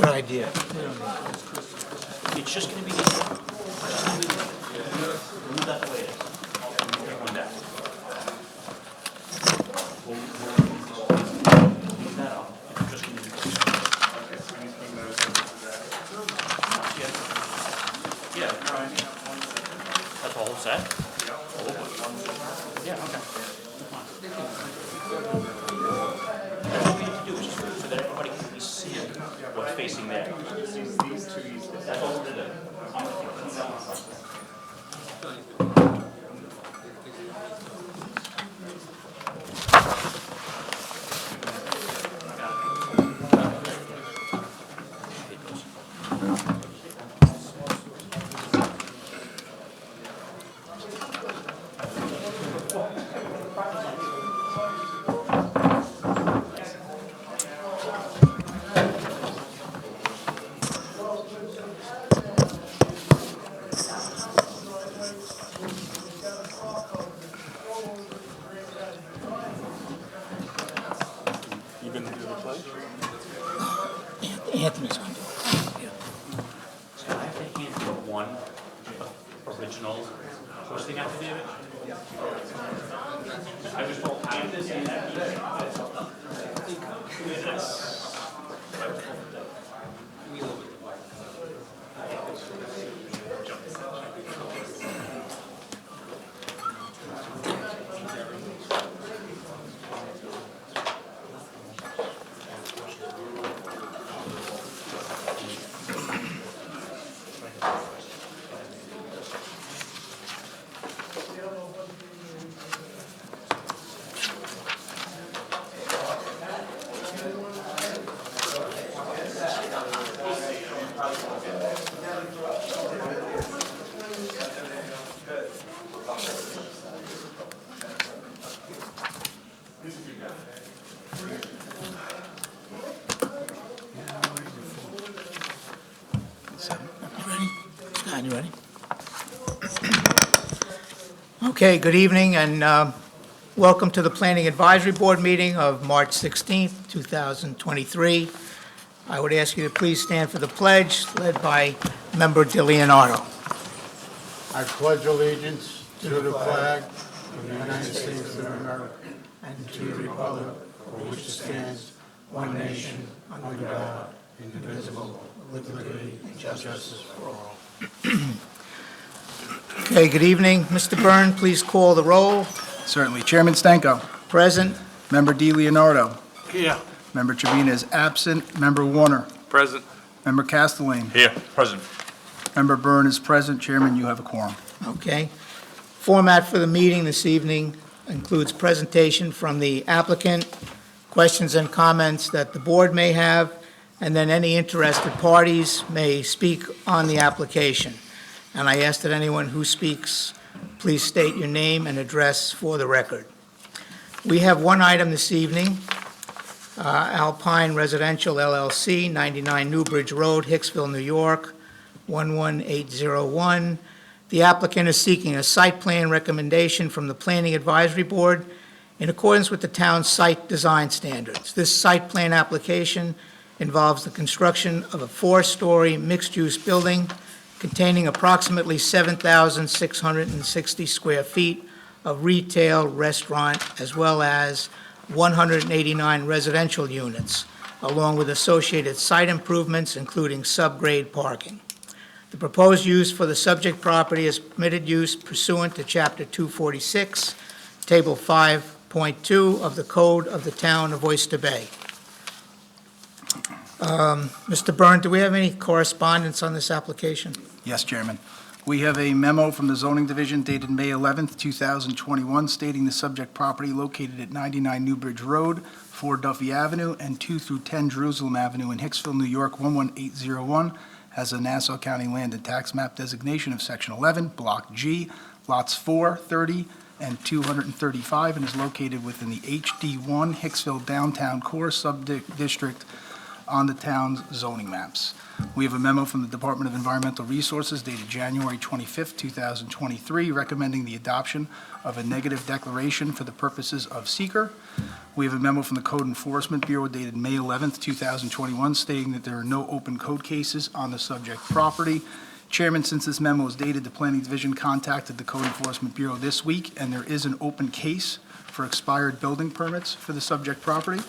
Good idea. It's just going to be, move that the way it is. Take one down. We'll leave that up. It's just going to be. Yeah, that's all set? Yeah, okay. That's what we need to do, is just so that everybody can be seeing what's facing there. That's all we're doing. Anthony's going to do it. So I have to hand you one original posting affidavit. I was told I have this and that. Scott, you ready? Okay, good evening, and welcome to the Planning Advisory Board meeting of March 16th, 2023. I would ask you to please stand for the pledge, led by Member DeLeonardo. I pledge allegiance to the flag of the United States of America and to the republic for which it stands, one nation, under God, indivisible, with liberty and justice for all. Okay, good evening. Mr. Byrne, please call the roll. Certainly. Chairman Stenko. Present. Member DeLeonardo. Here. Member Trevina is absent. Member Warner. Present. Member Castellane. Here. Present. Member Byrne is present. Chairman, you have a quorum. Okay. Format for the meeting this evening includes presentation from the applicant, questions and comments that the board may have, and then any interested parties may speak on the application. And I ask that anyone who speaks, please state your name and address for the record. We have one item this evening, Alpine Residential LLC, 99 Newbridge Road, Hicksville, New York, 11801. The applicant is seeking a site plan recommendation from the Planning Advisory Board in accordance with the town's site design standards. This site plan application involves the construction of a 4-story mixed-use building containing approximately 7,660 square feet of retail, restaurant, as well as 189 residential units, along with associated site improvements, including subgrade parking. The proposed use for the subject property is permitted use pursuant to Chapter 246, Table 5.2 of the Code of the Town of Oyster Bay. Mr. Byrne, do we have any correspondence on this application? Yes, Chairman. We have a memo from the Zoning Division dated May 11th, 2021, stating the subject property located at 99 Newbridge Road, 4 Duffy Avenue, and 2 through 10 Jerusalem Avenue in Hicksville, New York, 11801, has a Nassau County Land and Tax Map designation of Section 11, Block G, Lots 4, 30, and 235, and is located within the HD1 Hicksville Downtown Core Subdistrict on the town's zoning maps. We have a memo from the Department of Environmental Resources dated January 25th, 2023, recommending the adoption of a negative declaration for the purposes of seeker. We have a memo from the Code Enforcement Bureau dated May 11th, 2021, stating that there are no open code cases on the subject property. Chairman, since this memo is dated, the Planning Division contacted the Code Enforcement Bureau this week, and there is an open case for expired building permits for the subject property.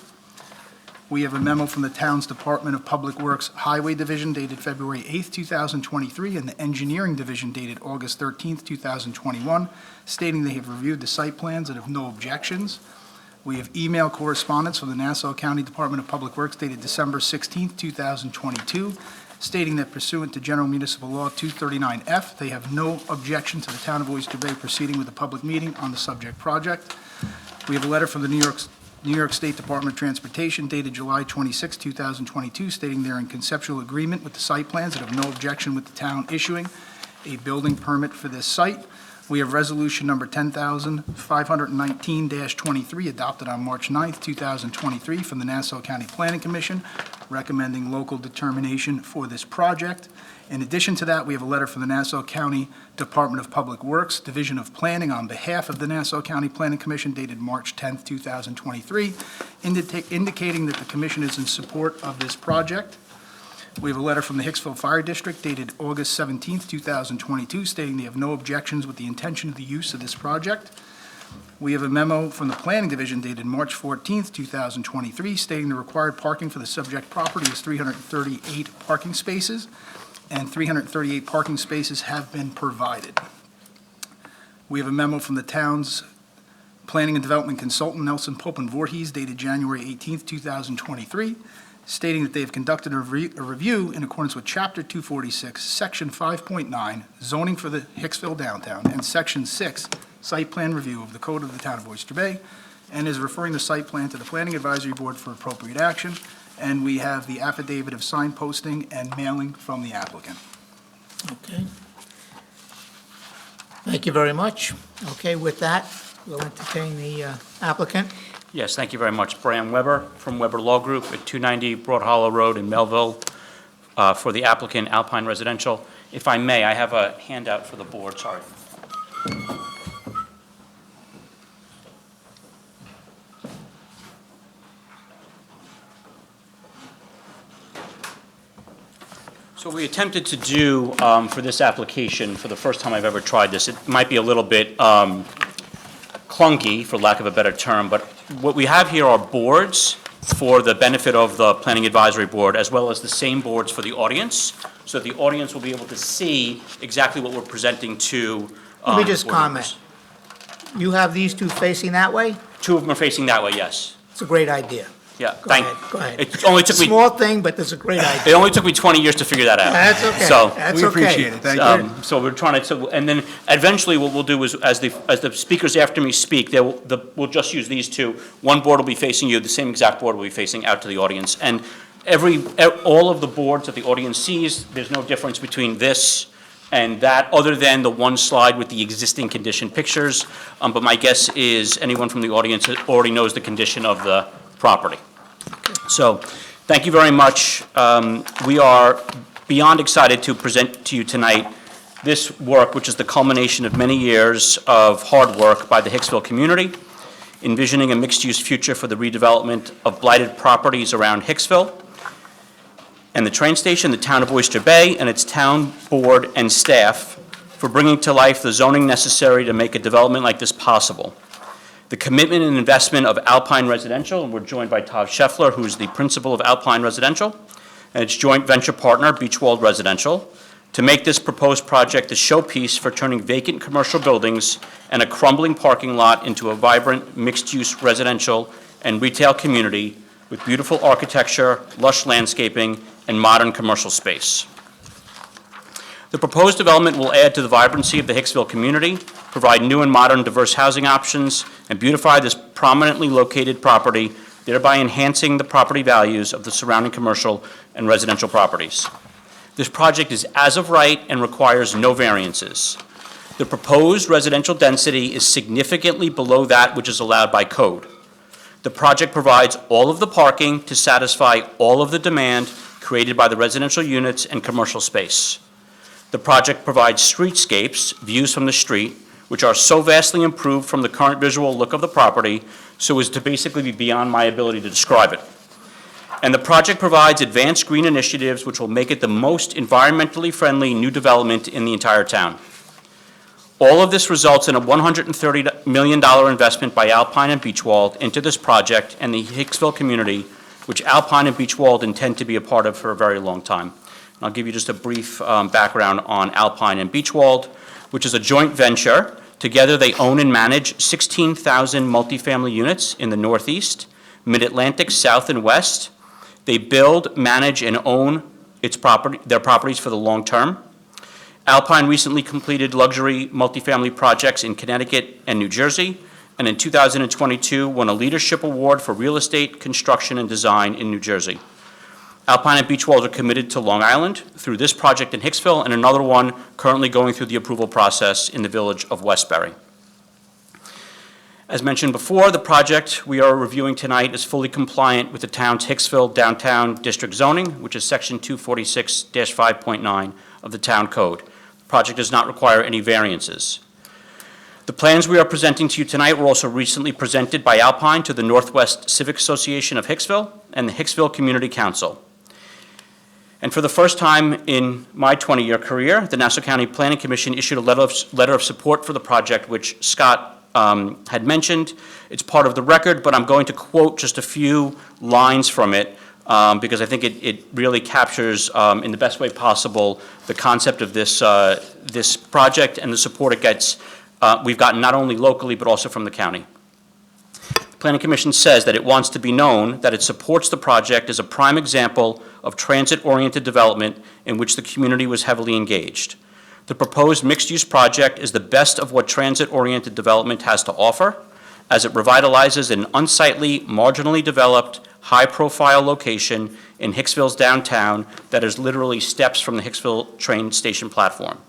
We have a memo from the town's Department of Public Works Highway Division dated February 8th, 2023, and the Engineering Division dated August 13th, 2021, stating they have reviewed the site plans and have no objections. We have email correspondence from the Nassau County Department of Public Works dated December 16th, 2022, stating that pursuant to General Municipal Law 239F, they have no objection to the Town of Oyster Bay proceeding with a public meeting on the subject project. We have a letter from the New York State Department of Transportation dated July 26, 2022, stating they're in conceptual agreement with the site plans and have no objection with the town issuing a building permit for this site. We have resolution number 10,519-23 adopted on March 9th, 2023 from the Nassau County Planning Commission recommending local determination for this project. In addition to that, we have a letter from the Nassau County Department of Public Works, Division of Planning on behalf of the Nassau County Planning Commission dated March 10th, 2023, indicating that the commission is in support of this project. We have a letter from the Hicksville Fire District dated August 17th, 2022, stating they have no objections with the intention of the use of this project. We have a memo from the Planning Division dated March 14th, 2023, stating the required parking for the subject property is 338 parking spaces, and 338 parking spaces have been provided. We have a memo from the town's Planning and Development Consultant, Nelson Pope and Voorhees, dated January 18th, 2023, stating that they have conducted a review in accordance with Chapter 246, Section 5.9, zoning for the Hicksville downtown, and Section 6, site plan review of the Code of the Town of Oyster Bay, and is referring the site plan to the Planning Advisory Board for appropriate action. And we have the affidavit of sign posting and mailing from the applicant. Okay. Thank you very much. Okay, with that, we'll entertain the applicant. Yes, thank you very much. Bram Weber from Weber Law Group at 290 Broad Hollow Road in Melville for the applicant Alpine Residential. If I may, I have a handout for the board, sorry. So what we attempted to do for this application, for the first time I've ever tried this, it might be a little bit clunky, for lack of a better term, but what we have here are boards for the benefit of the Planning Advisory Board, as well as the same boards for the audience, so that the audience will be able to see exactly what we're presenting to Let me just board members. comment. You have these two facing that way? Two of them are facing that way, yes. It's a great idea. Yeah, Go thank. ahead, go ahead. It only took me, Small thing, but that's a great idea. it only took me 20 years to figure that out. That's okay. So, That's We okay. appreciate it. Thank you. So we're trying to, and then eventually what we'll do is, as the speakers after me speak, we'll just use these two. One board will be facing you, the same exact board will be facing out to the audience. And all of the boards that the audience sees, there's no difference between this and that, other than the one slide with the existing condition pictures. But my guess is anyone from the audience already knows the condition of the property. So, thank you very much. We are beyond excited to present to you tonight this work, which is the culmination of many years of hard work by the Hicksville community, envisioning a mixed-use future for the redevelopment of blighted properties around Hicksville and the train station, the town of Oyster Bay, and its town board and staff for bringing to life the zoning necessary to make a development like this possible. The commitment and investment of Alpine Residential, and we're joined by Todd Scheffler, who's the principal of Alpine Residential, and its joint venture partner, Beachwald Residential, to make this proposed project a showpiece for turning vacant commercial buildings and a crumbling parking lot into a vibrant mixed-use residential and retail community with beautiful architecture, lush landscaping, and modern commercial space. The proposed development will add to the vibrancy of the Hicksville community, provide new and modern diverse housing options, and beautify this prominently located property, thereby enhancing the property values of the surrounding commercial and residential properties. This project is as of right and requires no variances. The proposed residential density is significantly below that which is allowed by code. The project provides all of the parking to satisfy all of the demand created by the residential units and commercial space. The project provides streetscapes, views from the street, which are so vastly improved from the current visual look of the property so as to basically be beyond my ability to describe it. And the project provides advanced green initiatives which will make it the most environmentally friendly new development in the entire town. All of this results in a $130 million investment by Alpine and Beachwald into this project and the Hicksville community, which Alpine and Beachwald intend to be a part of for a very long time. And I'll give you just a brief background on Alpine and Beachwald, which is a joint venture. Together, they own and manage 16,000 multifamily units in the Northeast, Mid-Atlantic, South, and West. They build, manage, and own their properties for the long term. Alpine recently completed luxury multifamily projects in Connecticut and New Jersey, and in 2022 won a leadership award for real estate, construction, and design in New Jersey. Alpine and Beachwald are committed to Long Island through this project in Hicksville and another one currently going through the approval process in the village of Westbury. As mentioned before, the project we are reviewing tonight is fully compliant with the town's Hicksville Downtown District zoning, which is Section 246-5.9 of the Town Code. The project does not require any variances. The plans we are presenting to you tonight were also recently presented by Alpine to the Northwest Civic Association of Hicksville and the Hicksville Community Council. And for the first time in my 20-year career, the Nassau County Planning Commission issued a letter of support for the project, which Scott had mentioned. It's part of the record, but I'm going to quote just a few lines from it because I think it really captures in the best way possible the concept of this project and the support it gets. We've gotten not only locally but also from the county. The Planning Commission says that it wants to be known that it supports the project as a prime example of transit-oriented development in which the community was heavily engaged. The proposed mixed-use project is the best of what transit-oriented development has to offer, as it revitalizes an unsightly, marginally developed, high-profile location in Hicksville's downtown that is literally steps from the Hicksville train station platform.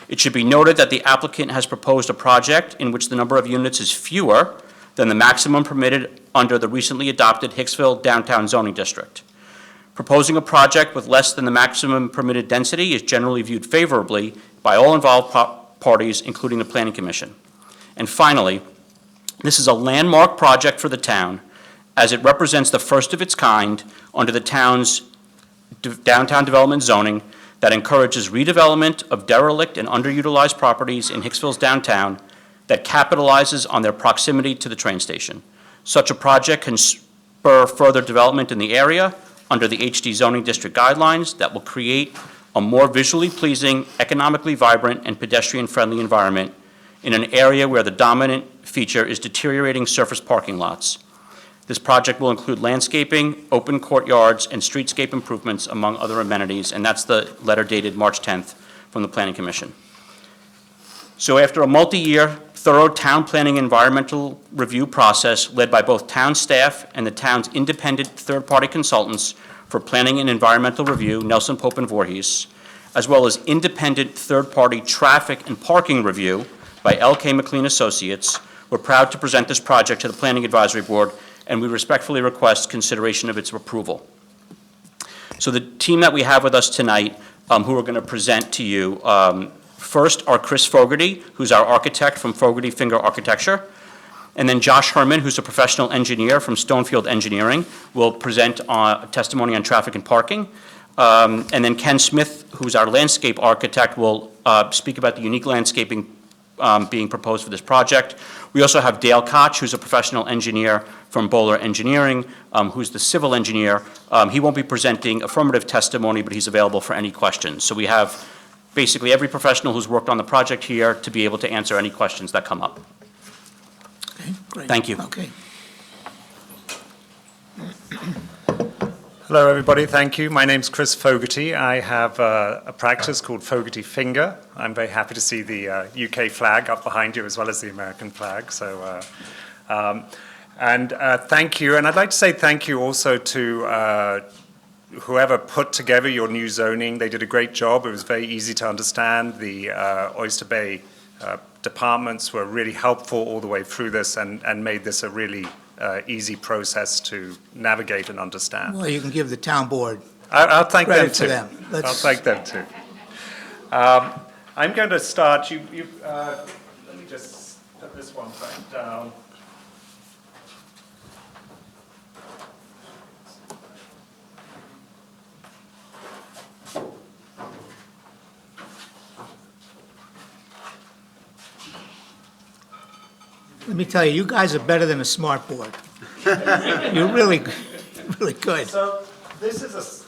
It should be noted that the applicant has proposed a project in which the number of units is fewer than the maximum permitted under the recently adopted Hicksville Downtown Zoning District. Proposing a project with less than the maximum permitted density is generally viewed favorably by all involved parties, including the Planning Commission. And finally, this is a landmark project for the town, as it represents the first of its kind under the town's downtown development zoning that encourages redevelopment of derelict and underutilized properties in Hicksville's downtown that capitalizes on their proximity to the train station. Such a project can spur further development in the area under the HD zoning district guidelines that will create a more visually pleasing, economically vibrant, and pedestrian-friendly environment in an area where the dominant feature is deteriorating surface parking lots. This project will include landscaping, open courtyards, and streetscape improvements, among other amenities, and that's the letter dated March 10th from the Planning Commission. So after a multi-year, thorough town planning environmental review process led by both town staff and the town's independent third-party consultants for planning and environmental review, Nelson Pope and Voorhees, as well as independent third-party traffic and parking review by L.K. McLean Associates, we're proud to present this project to the Planning Advisory Board, and we respectfully request consideration of its approval. So the team that we have with us tonight, who are going to present to you, first are Chris Fogarty, who's our architect from Fogarty Finger Architecture, and then Josh Herman, who's a professional engineer from Stonefield Engineering, will present testimony on traffic and parking. And then Ken Smith, who's our landscape architect, will speak about the unique landscaping being proposed for this project. We also have Dale Koch, who's a professional engineer from Bowler Engineering, who's the civil engineer. He won't be presenting affirmative testimony, but he's available for any questions. So we have basically every professional who's worked on the project here to be able to answer any questions that come up. Okay, great. Thank you. Okay. Hello, everybody. Thank you. My name's Chris Fogarty. I have a practice called Fogarty Finger. I'm very happy to see the UK flag up behind you as well as the American flag. So, thank you. And I'd like to say thank you also to whoever put together your new zoning. They did a great job. It was very easy to understand. The Oyster Bay departments were really helpful all the way through this and made this a really easy process to navigate and understand. Well, you can give the town board I'll thank them credit too. for them. I'll thank them too. I'm going to start. Let me just put this one back down. Let me tell you, you guys are better than a smart board. You're really, really good. So this is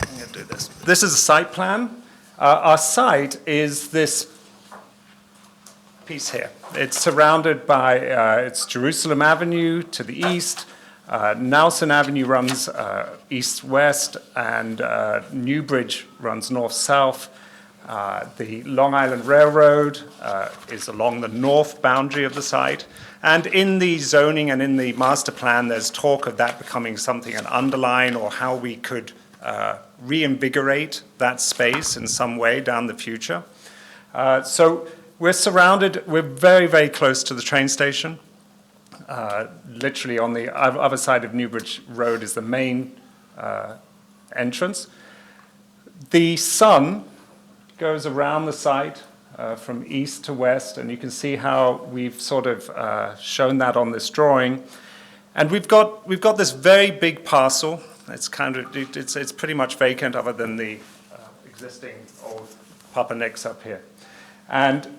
I'm going to do this. This is a site plan. Our site is this piece here. It's surrounded by, it's Jerusalem Avenue to the east, Nelson Avenue runs east-west, and Newbridge runs north-south. The Long Island Railroad is along the north boundary of the site. And in the zoning and in the master plan, there's talk of that becoming something, an underline, or how we could reinvigorate that space in some way down the future. So we're surrounded, we're very, very close to the train station. Literally on the other side of Newbridge Road is the main entrance. The sun goes around the site from east to west, and you can see how we've sort of shown that on this drawing. And we've got this very big parcel. It's it's pretty much vacant other than the existing old Papa Nick's up here. And it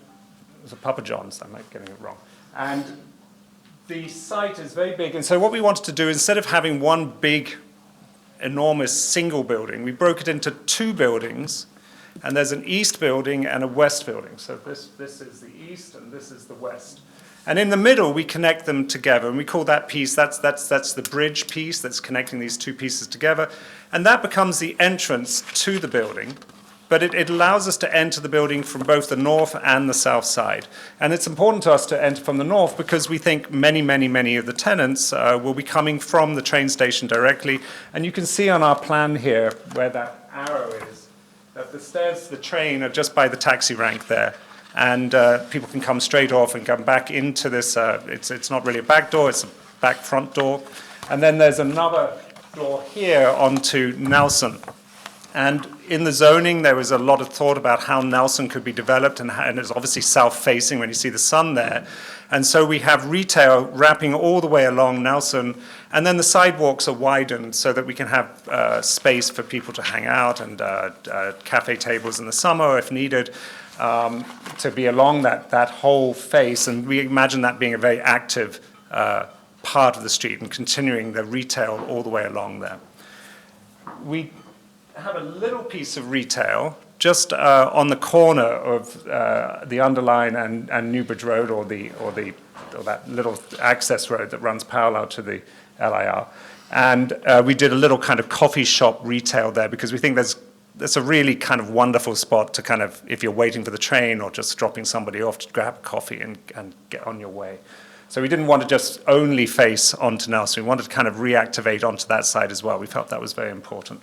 was a Papa John's, I'm not getting it wrong. And the site is very big, and so what we wanted to do, instead of having one big, enormous single building, we broke it into two buildings, and there's an east building and a west building. So this is the east, and this is the west. And in the middle, we connect them together, and we call that piece, that's the bridge piece that's connecting these two pieces together, and that becomes the entrance to the building. But it allows us to enter the building from both the north and the south side. And it's important to us to enter from the north because we think many, many, many of the tenants will be coming from the train station directly. And you can see on our plan here where that arrow is, that the stairs to the train are just by the taxi rank there. And people can come straight off and come back into this. It's not really a back door, it's a back front door. And then there's another door here onto Nelson. And in the zoning, there was a lot of thought about how Nelson could be developed, and it's obviously south-facing when you see the sun there. And so we have retail wrapping all the way along Nelson, and then the sidewalks are widened so that we can have space for people to hang out and cafe tables in the summer if needed, to be along that whole face. And we imagine that being a very active part of the street and continuing the retail all the way along there. We have a little piece of retail just on the corner of the Underline and Newbridge Road, or that little access road that runs parallel to the LIR. And we did a little kind of coffee shop retail there because we think that's a really kind of wonderful spot to kind of, if you're waiting for the train or just dropping somebody off, to grab a coffee and get on your way. So we didn't want to just only face onto Nelson. We wanted to kind of reactivate onto that side as well. We felt that was very important.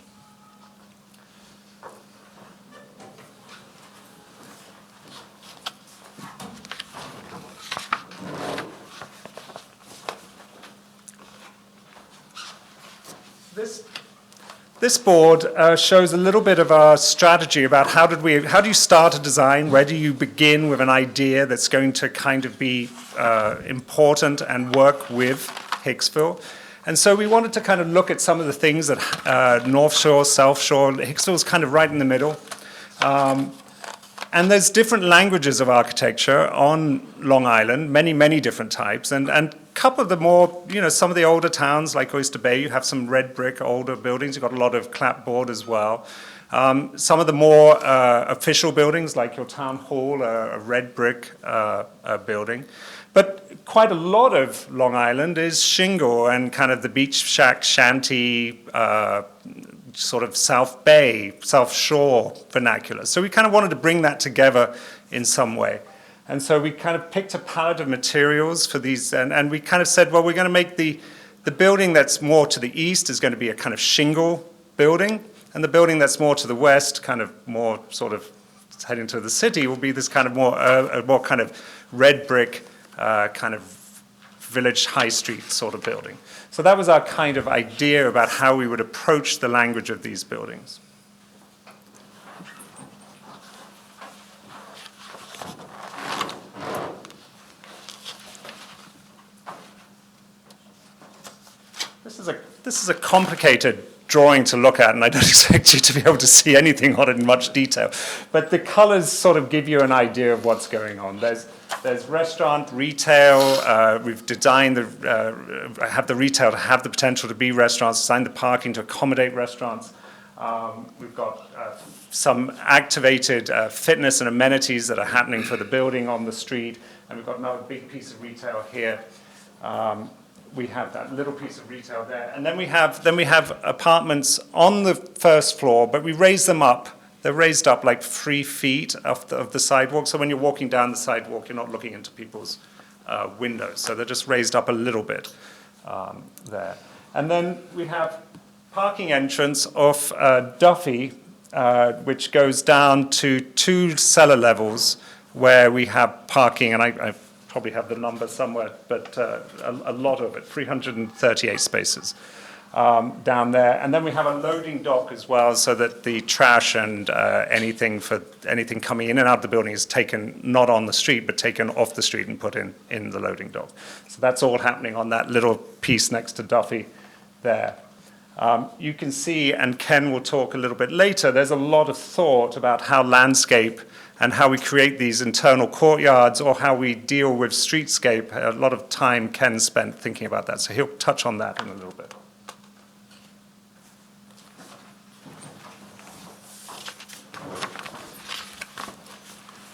This board shows a little bit of our strategy about how do you start a design, where do you begin with an idea that's going to kind of be important and work with Hicksville. And so we wanted to kind of look at some of the things that North Shore, South Shore, Hicksville's kind of right in the middle. And there's different languages of architecture on Long Island, many, many different types. And a couple of the more, some of the older towns like Oyster Bay, you have some red brick older buildings. You've got a lot of clapboard as well. Some of the more official buildings like your town hall, a red brick building. But quite a lot of Long Island is shingle and kind of the beach shack shanty, sort of South Bay, South Shore vernacular. So we kind of wanted to bring that together in some way. And so we kind of picked a palette of materials for these, and we kind of said, well, we're going to make the building that's more to the east is going to be a kind of shingle building, and the building that's more to the west, kind of more sort of heading to the city, will be this kind of more kind of red brick, kind of village high street sort of building. So that was our kind of idea about how we would approach the language of these buildings. This is a complicated drawing to look at, and I don't expect you to be able to see anything on it in much detail. But the colors sort of give you an idea of what's going on. There's restaurant, retail. We've designed have the retail to have the potential to be restaurants, designed the parking to accommodate restaurants. We've got some activated fitness and amenities that are happening for the building on the street, and we've got another big piece of retail here. We have that little piece of retail there, and then we have apartments on the first floor, but we raise them up. They're raised up like 3 feet of the sidewalk, so when you're walking down the sidewalk, you're not looking into people's windows. So they're just raised up a little bit there. And then we have parking entrance off Duffy, which goes down to 2 cellar levels where we have parking, and I probably have the number somewhere, but a lot of it, 338 spaces down there. And then we have a loading dock as well, so that the trash and anything coming in and out of the building is taken not on the street, but taken off the street and put in the loading dock. So that's all happening on that little piece next to Duffy there. You can see, and Ken will talk a little bit later, there's a lot of thought about how landscape and how we create these internal courtyards or how we deal with streetscape. A lot of time Ken spent thinking about that, so he'll touch on that in a little bit.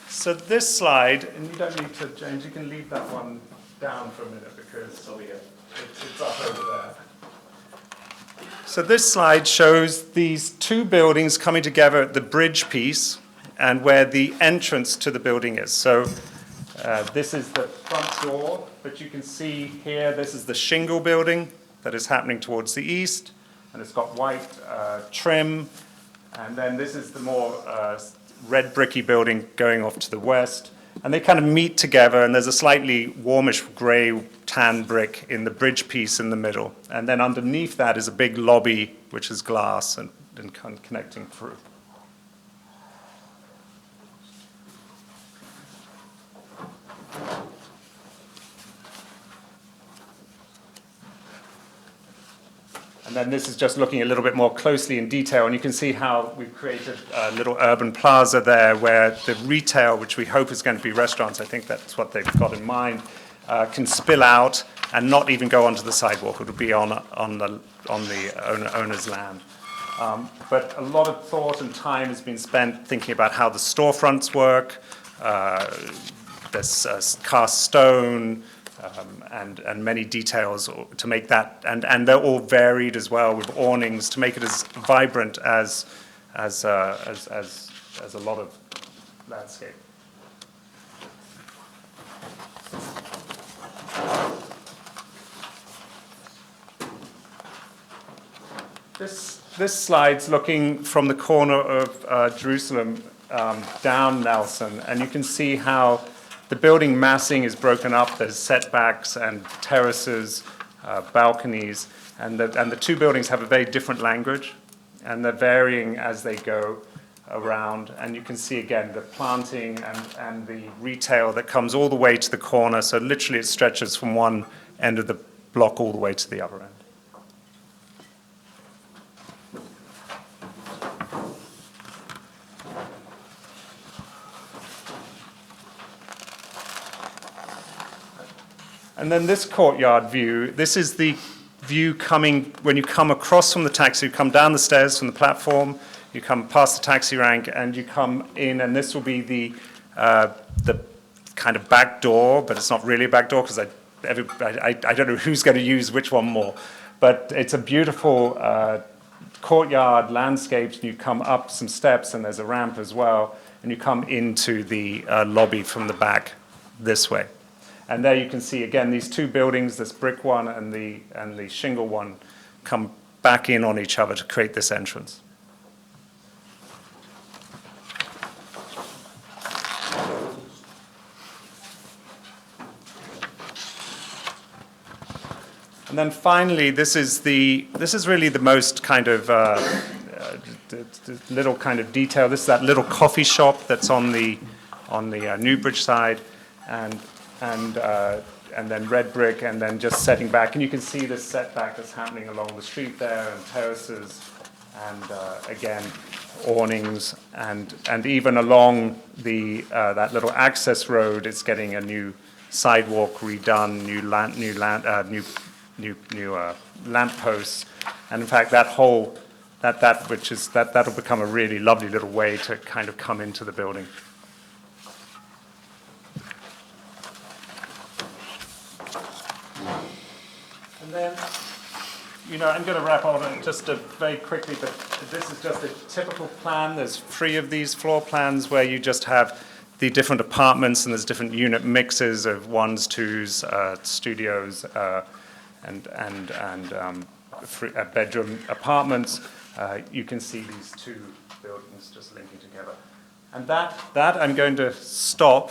So this slide, and you don't need to, James, you can leave that one down for a minute because it's up over there. So this slide shows these 2 buildings coming together at the bridge piece and where the entrance to the building is. So this is the front door, but you can see here, this is the shingle building that is happening towards the east, and it's got white trim. And then this is the more red bricky building going off to the west. And they kind of meet together, and there's a slightly warmish gray tan brick in the bridge piece in the middle. And then underneath that is a big lobby, which is glass and connecting through. And then this is just looking a little bit more closely in detail, and you can see how we've created a little urban plaza there where the retail, which we hope is going to be restaurants, I think that's what they've got in mind, can spill out and not even go onto the sidewalk. It will be on the owner's land. But a lot of thought and time has been spent thinking about how the storefronts work. There's cast stone, and many details to make that, and they're all varied as well with awnings to make it as vibrant as a lot of landscape. This slide's looking from the corner of Jerusalem down Nelson, and you can see how the building massing is broken up. There's setbacks and terraces, balconies, and the 2 buildings have a very different language, and they're varying as they go around. And you can see again the planting and the retail that comes all the way to the corner. So literally it stretches from one end of the block all the way to the other end. And then this courtyard view, this is the view coming, when you come across from the taxi, you come down the stairs from the platform, you come past the taxi rank, and you come in, and this will be the kind of back door, but it's not really a back door because I don't know who's going to use which one more. But it's a beautiful courtyard, landscapes, and you come up some steps, and there's a ramp as well, and you come into the lobby from the back this way. And there you can see, again, these 2 buildings, this brick one and the shingle one, come back in on each other to create this entrance. And then finally, this is really the most kind of little kind of detail. This is that little coffee shop that's on the Newbridge side, and and then red brick, and then just setting back. And you can see the setback that's happening along the street there, and terraces, and again, awnings, and even along the that little access road, it's getting a new sidewalk redone, new lamp posts, and in fact, that whole that'll become a really lovely little way to kind of come into the building. And then, I'm going to wrap on it just very quickly, but this is just a typical plan. There's 3 of these floor plans where you just have the different apartments, and there's different unit mixes of 1s, 2s, studios, and bedroom apartments. You can see these 2 buildings just linking together. And that I'm going to stop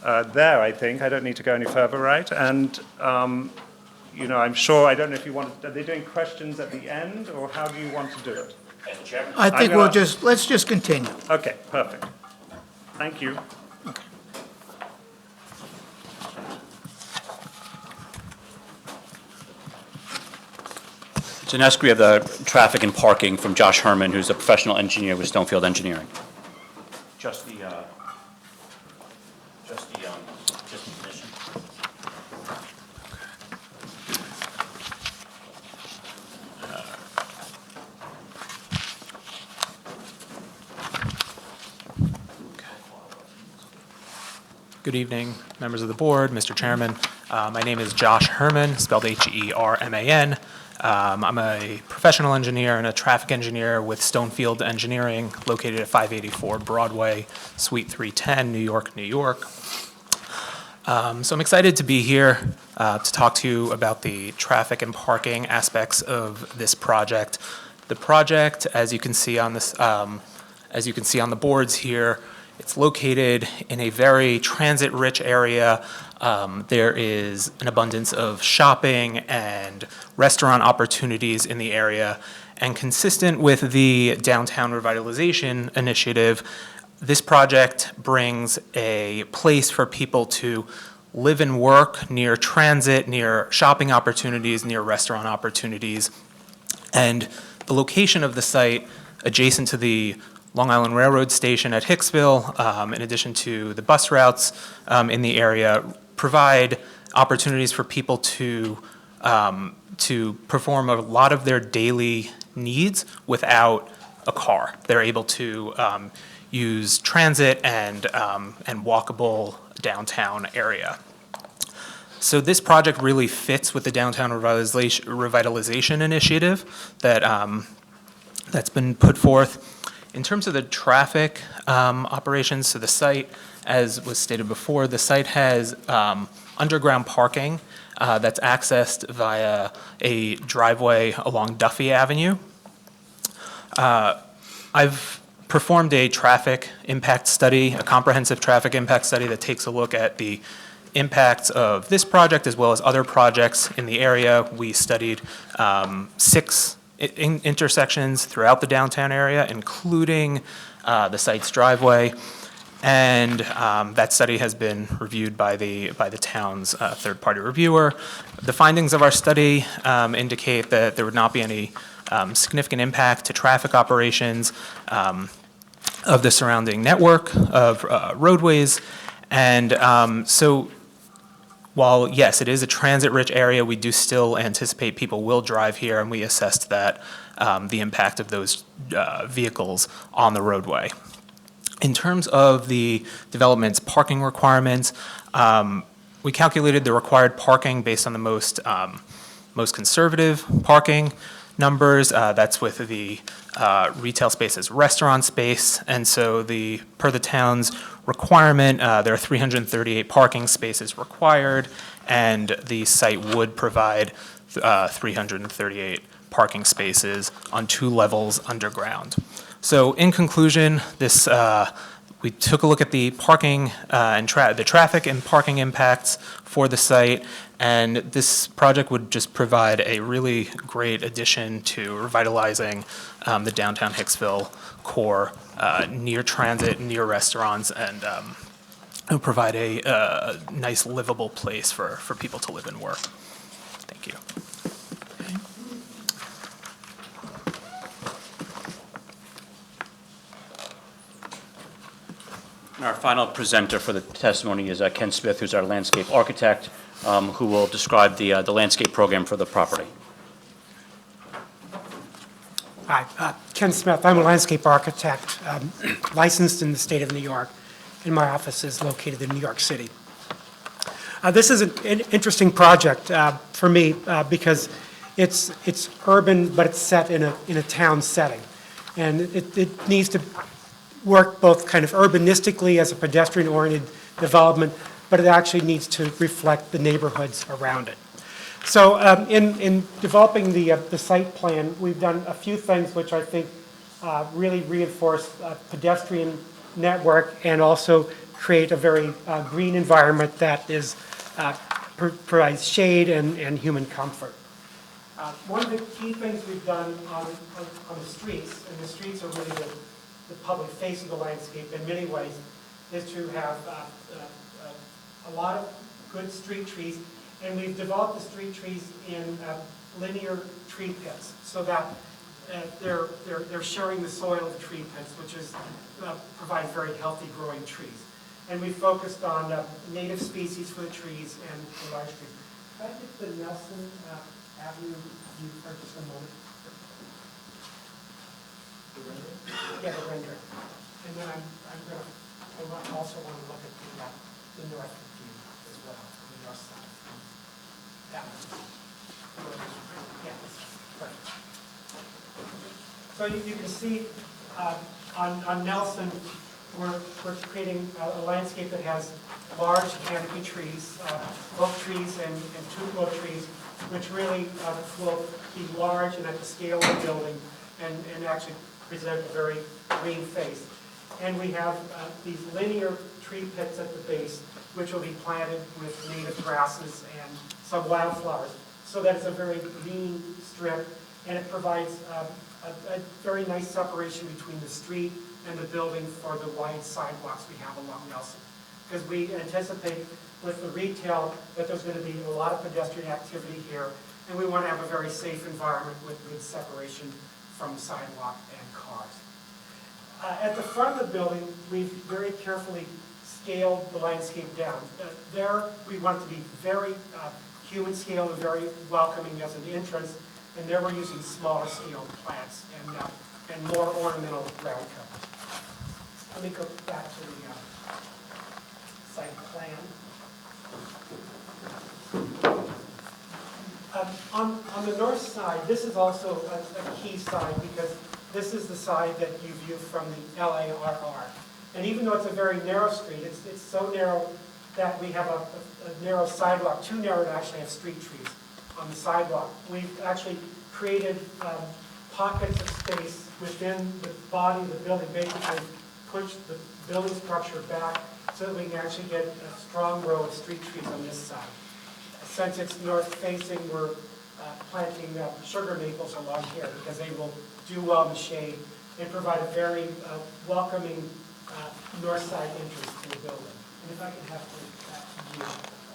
there, I think. I don't need to go any further, right? And I'm sure, I don't know if you are they doing questions at the end, or how do you want to do it? I think let's just continue. Okay, perfect. Thank you. So next we have the traffic and parking from Josh Herman, who's a professional engineer with Stonefield Engineering. Just the condition. Good evening, members of the board, Mr. Chairman. My name is Josh Herman, spelled Herman. I'm a professional engineer and a traffic engineer with Stonefield Engineering, located at 584 Broadway, Suite 310, New York, New York. So I'm excited to be here to talk to you about the traffic and parking aspects of this project. The project, as you can see on this, as you can see on the boards here, it's located in a very transit-rich area. There is an abundance of shopping and restaurant opportunities in the area. And consistent with the Downtown Revitalization Initiative, this project brings a place for people to live and work near transit, near shopping opportunities, near restaurant opportunities. And the location of the site, adjacent to the Long Island Railroad Station at Hicksville, in addition to the bus routes in the area, provide opportunities for people to perform a lot of their daily needs without a car. They're able to use transit and walkable downtown area. So this project really fits with the Downtown Revitalization Initiative that's been put forth. In terms of the traffic operations, so the site, as was stated before, the site has underground parking that's accessed via a driveway along Duffy Avenue. I've performed a traffic impact study, a comprehensive traffic impact study that takes a look at the impacts of this project as well as other projects in the area. We studied 6 intersections throughout the downtown area, including the site's driveway, and that study has been reviewed by the town's third-party reviewer. The findings of our study indicate that there would not be any significant impact to traffic operations of the surrounding network of roadways, and so while, yes, it is a transit-rich area, we do still anticipate people will drive here, and we assessed that the impact of those vehicles on the roadway. In terms of the development's parking requirements, we calculated the required parking based on the most conservative parking numbers. That's with the retail space as restaurant space, and so per the town's requirement, there are 338 parking spaces required, and the site would provide 338 parking spaces on 2 levels underground. So in conclusion, we took a look at the parking and the traffic and parking impacts for the site, and this project would just provide a really great addition to revitalizing the downtown Hicksville core, near transit, near restaurants, It'll provide a nice livable place for people to live and work. Thank you. And our final presenter for the testimony is Ken Smith, who's our landscape architect, who will describe the landscape program for the property. Hi, Ken Smith. I'm a landscape architect, licensed in the state of New York, and my office is located in New York City. This is an interesting project for me because it's urban, but it's set in a town setting. And it needs to work both kind of urbanistically as a pedestrian-oriented development, but it actually needs to reflect the neighborhoods around it. So in developing the site plan, we've done a few things which I think really reinforce a pedestrian network and also create a very green environment that is provides shade and human comfort. One of the key things we've done on the streets, and the streets are really the public face of the landscape in many ways, is to have a lot of good street trees. And we've developed the street trees in linear tree pits so that they're sharing the soil of the tree pits, which is provide very healthy growing trees. And we focused on native species for the trees and the large trees. Can I get the Nelson Avenue view for just a moment? The rendering? Yeah, the rendering. And then I also want to look at the north view as well, the north side. That one. Yeah, perfect. So you can see on Nelson, we're creating a landscape that has large canopy trees, oak trees and tupelo trees, which really will be large and at the scale of the building and actually present a very green face. And we have these linear tree pits at the base, which will be planted with native grasses and some wildflowers, so that it's a very green strip, and it provides a very nice separation between the street and the building for the wide sidewalks we have along Nelson. Because we anticipate with the retail that there's going to be a lot of pedestrian activity here, and we want to have a very safe environment with good separation from sidewalk and cars. At the front of the building, we've very carefully scaled the landscape down. There, we want it to be very human scale and very welcoming as an entrance, and there we're using smaller scale plants and more ornamental ground cover. Let me go back to the site plan. On the north side, this is also a key side because this is the side that you view from the LARR. And even though it's a very narrow street, it's so narrow that we have a narrow sidewalk, too narrow to actually have street trees on the sidewalk. We've actually created pockets of space within the body of the building, basically push the building structure back so that we can actually get a strong row of street trees on this side. Since it's north facing, we're planting sugar maples along here because they will do well in the shade and provide a very welcoming north side entrance to the building. And if I can have that view,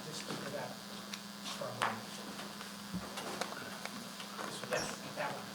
just speak to that for a moment. Yes, that one.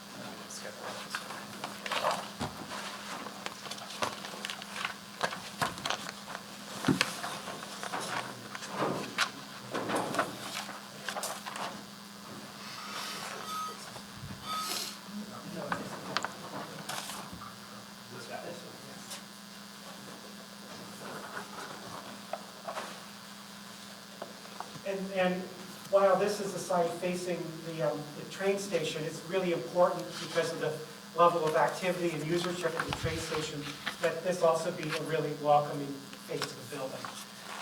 And while this is the site facing the train station, it's really important because of the level of activity and usership of the train station that this also be a really welcoming face to the building.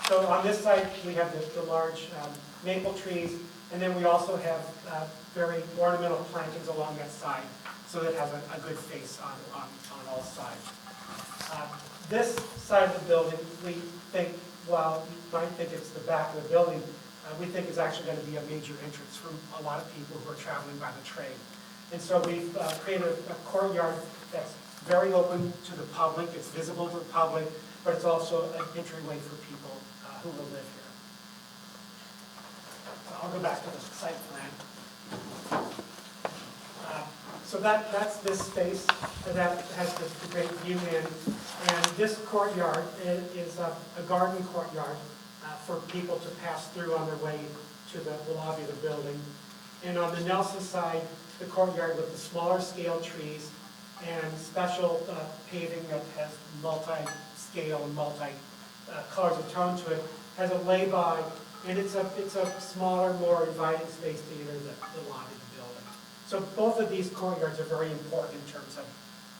So on this site, we have the large maple trees, and then we also have very ornamental plantings along that side, so that it has a good face on all sides. This side of the building, we think, while you might think it's the back of the building, we think is actually going to be a major entrance for a lot of people who are traveling by the train. And so we've created a courtyard that's very open to the public, it's visible to the public, but it's also an entryway for people who will live here. So I'll go back to the site plan. So that's this space that has this great view in. And this courtyard is a garden courtyard for people to pass through on their way to the lobby of the building. And on the Nelson side, the courtyard with the smaller scale trees and special paving that has multi-scale and multi-colors of tone to it, has a lay-by, and it's a smaller, more inviting space to enter the lobby of the building. So both of these courtyards are very important in terms of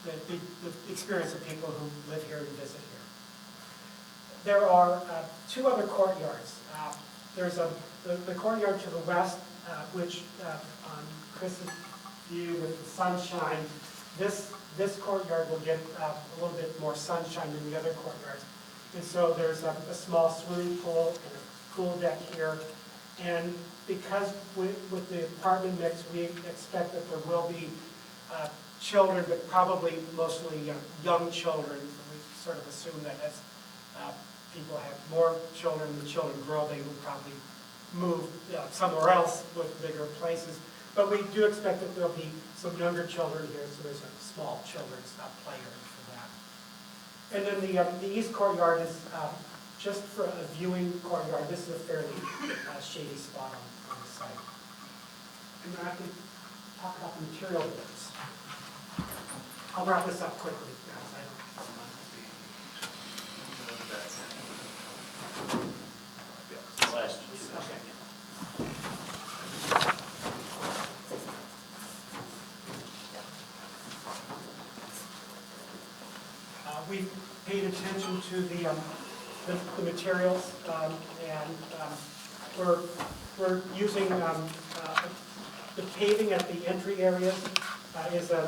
the experience of people who live here and visit here. There are two other courtyards. There's the courtyard to the west, which on Chris's view with the sunshine, this courtyard will get a little bit more sunshine than the other courtyards. And so there's a small swimming pool and a pool deck here. And because with the apartment mix, we expect that there will be children, but probably mostly young children. We sort of assume that as people have more children, the children grow, they will probably move somewhere else with bigger places. But we do expect that there'll be some younger children here, so there's a small children's play area for that. And then the east courtyard is just for a viewing courtyard. This is a fairly shady spot on the site. And then I can talk about the material bits. I'll wrap this up quickly, guys. We've paid attention to the materials, and we're using the paving at the entry areas is a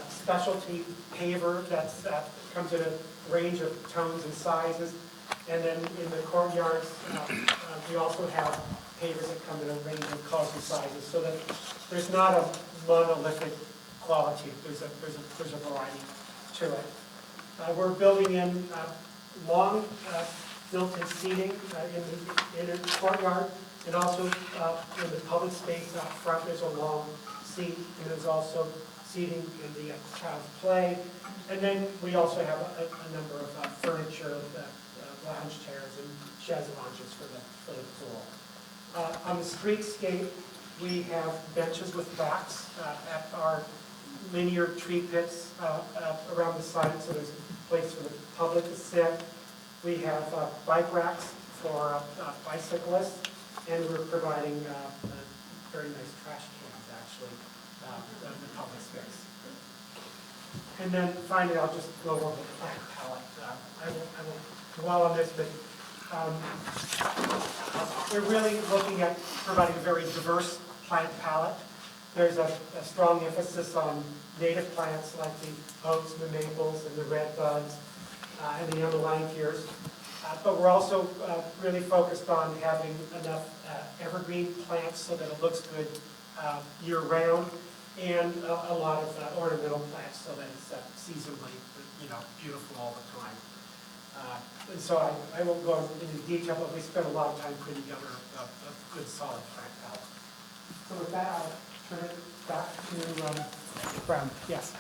specialty paver that comes in a range of tones and sizes. And then in the courtyards, we also have pavers that come in a range of colors and sizes, so that there's not a monolithic quality. There's a variety to it. We're building in long built-in seating in the courtyard, and also in the public space out front. There's a long seat, and there's also seating in the child's play. And then we also have a number of furniture, lounge chairs and chaise lounges for the pool. On the streetscape, we have benches with backs at our linear tree pits around the site, so there's a place for the public to sit. We have bike racks for bicyclists, and we're providing very nice trash cans, actually, in the public space. And then finally, I'll just go over the plant palette. I won't dwell on this, but we're really looking at providing a very diverse plant palette. There's a strong emphasis on native plants like the oaks, the maples, and the red buds, and the Amelanchiers. But we're also really focused on having enough evergreen plants so that it looks good year-round, and a lot of ornamental plants so that it's seasonally, beautiful all the time. And so I won't go into detail, but we spent a lot of time putting together a good, solid plant palette. So with that, I'll turn it back to Brown. Yes.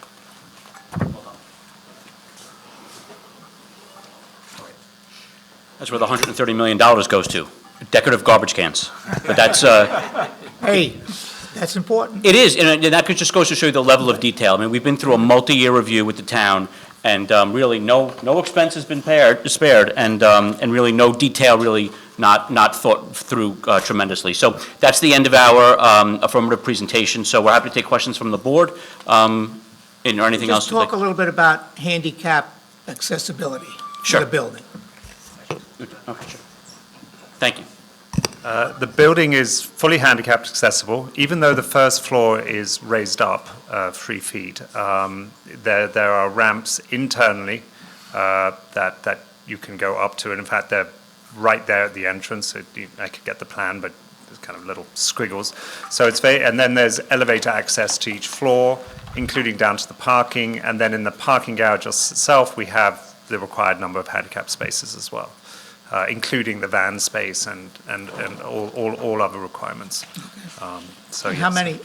That's where the $130 million goes to, decorative garbage cans. But that's, Hey, that's important. it is, and that just goes to show you the level of detail. I mean, we've been through a multi-year review with the town, and really no expense has been spared, and really no detail really not thought through tremendously. So that's the end of our affirmative presentation. So we're happy to take questions from the board, or anything else. Just talk a little bit about handicap accessibility to Sure. the building. Okay, sure. Thank you. The building is fully handicapped accessible, even though the first floor is raised up 3 feet. There are ramps internally that you can go up to, and in fact, they're right there at the entrance. I could get the plan, but there's kind of little squiggles. So it's and then there's elevator access to each floor, including down to the parking, and then in the parking garage itself, we have the required number of handicap spaces as well, including the van space and all other requirements. So How yes.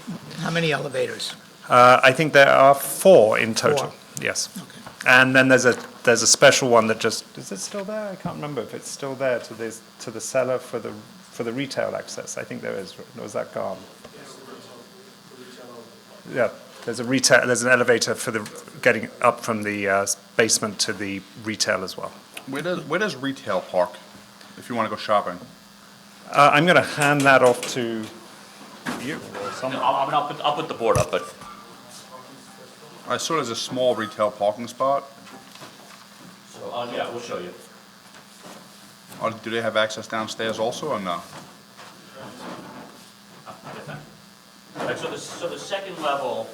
many elevators? I think there are 4 in total, 4. yes. Okay. And then there's a special one that just, is it still there? I can't remember if it's still there to the cellar for the retail access. I think there is, or was that gone? Yeah, there's an elevator for the, getting up from the basement to the retail as well. Where does retail park, if you want to go shopping? I'm going to hand that off to you or someone. I'll put the board up, but I saw there's a small retail parking spot. so, yeah, we'll show you. Or do they have access downstairs also, or no? Right, so the second level,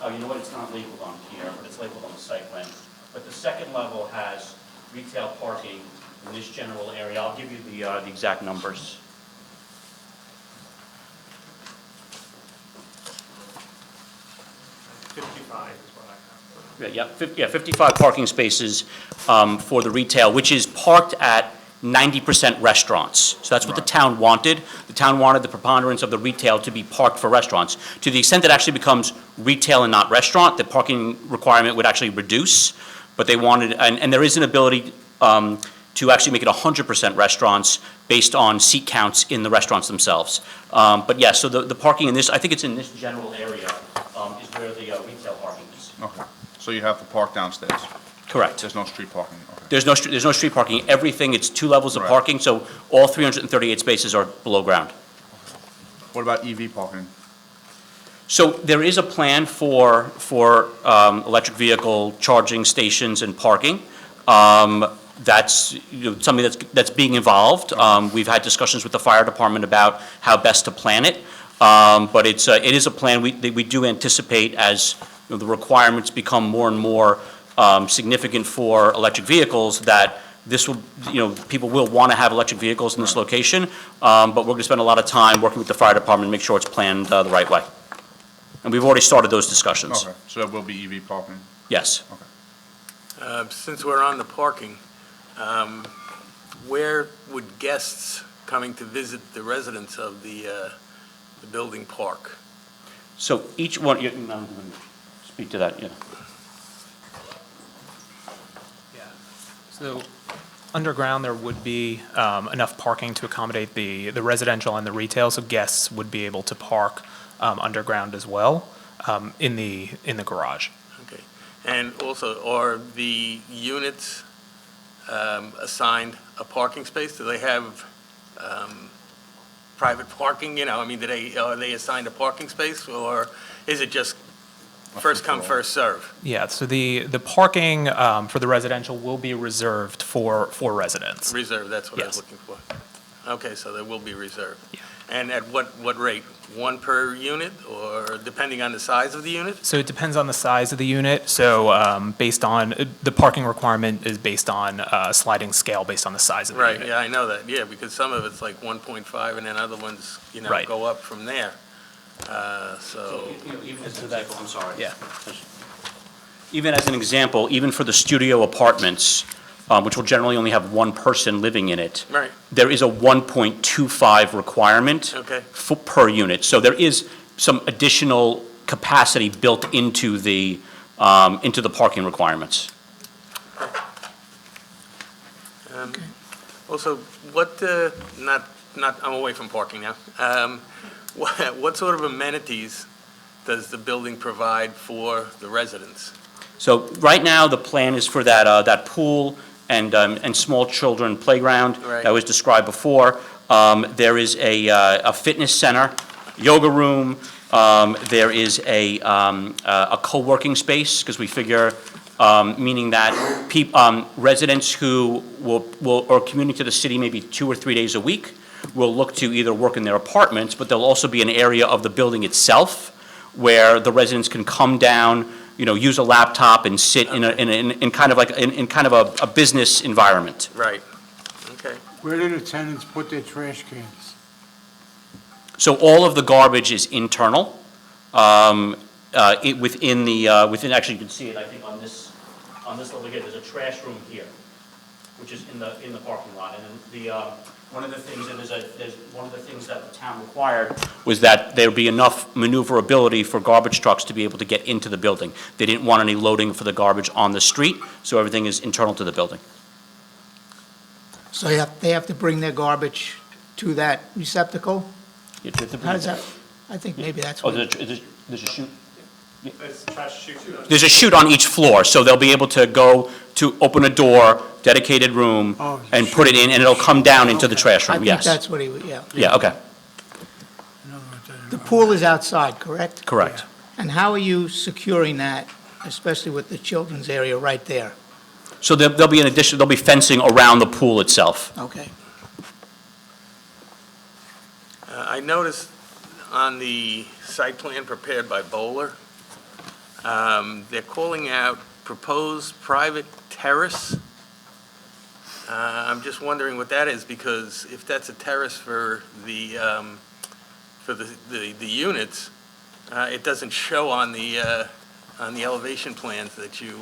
oh, you know what, it's not labeled on here, but it's labeled on the site plan. But the second level has retail parking in this general area. I'll give you the exact numbers. Yeah, 55 parking spaces for the retail, which is parked at 90% restaurants. So that's what the town wanted. The town wanted the preponderance of the retail to be parked for restaurants. To the extent that actually becomes retail and not restaurant, the parking requirement would actually reduce. But they wanted, and there is an ability to actually make it 100% restaurants based on seat counts in the restaurants themselves. But yeah, so the parking in this, I think it's in this general area, is where the retail parking is. Okay. So you have to park downstairs? Correct. There's no street parking? Okay. There's no street parking. Everything, it's 2 levels of Right. parking, so all 338 spaces are below ground. What about EV parking? So there is a plan for electric vehicle charging stations and parking. That's, something that's being involved. We've had discussions with the fire department about how best to plan it. But it is a plan we do anticipate as the requirements become more and more significant for electric vehicles, that this will, people will want to have electric vehicles in this location. But we're going to spend a lot of time working with the fire department to make sure it's planned the right way. And we've already started those discussions. Okay, so there will be EV parking? Yes. Since we're on the parking, where would guests coming to visit the residents of the building park? So each one, I'm going to speak to that, yeah. So underground, there would be enough parking to accommodate the residential and the retail, so guests would be able to park underground as well in the garage. Okay. And also, are the units assigned a parking space? Do they have private parking, are they assigned a parking space, or is it just first come, first serve? Yeah, so the parking for the residential will be reserved for residents. Reserve, that's what I was Yes. looking for. Okay, so they will be reserved. Yeah. And at what rate? 1 per unit, or depending on the size of the unit? So it depends on the size of the unit. So based on, the parking requirement is based on a sliding scale based on the size of the Right, unit. yeah, I know that, yeah, because some of it's like 1.5, and then other ones, Right. go up from there. So, Even as an example, I'm sorry. Yeah. Even as an example, even for the studio apartments, which will generally only have 1 person living in it, right, there is a 1.25 requirement okay, per unit. So there is some additional capacity built into the parking requirements. Also, I'm away from parking now. What sort of amenities does the building provide for the residents? So right now, the plan is for that pool and small children playground Right. that was described before. There is a fitness center, yoga room. There is a co-working space, because we figure, meaning that residents who are commuting to the city maybe 2 or 3 days a week will look to either work in their apartments, but there'll also be an area of the building itself where the residents can come down, use a laptop and sit in kind of a business environment. Right, okay, Where do the tenants put their trash cans? So all of the garbage is internal, within, actually, you can see it, I think, on this on this level here, there's a trash room here, which is in the parking lot. And then one of the things that the town required was that there be enough maneuverability for garbage trucks to be able to get into the building. They didn't want any loading for the garbage on the street, so everything is internal to the building. So they have to bring their garbage to that receptacle? How does that, I think maybe that's Oh, what, there's a chute? There's a chute on each floor, so they'll be able to go to open a door, dedicated room, and put it in, and it'll come down into the trash I room, think yes. that's what yeah. Yeah, okay, The pool is outside, correct? correct. And how are you securing that, especially with the children's area right there? So there'll be an addition, there'll be fencing around the pool itself. Okay. I noticed on the site plan prepared by Bowler, they're calling out proposed private terrace. I'm just wondering what that is, because if that's a terrace for the units, it doesn't show on the elevation plans that you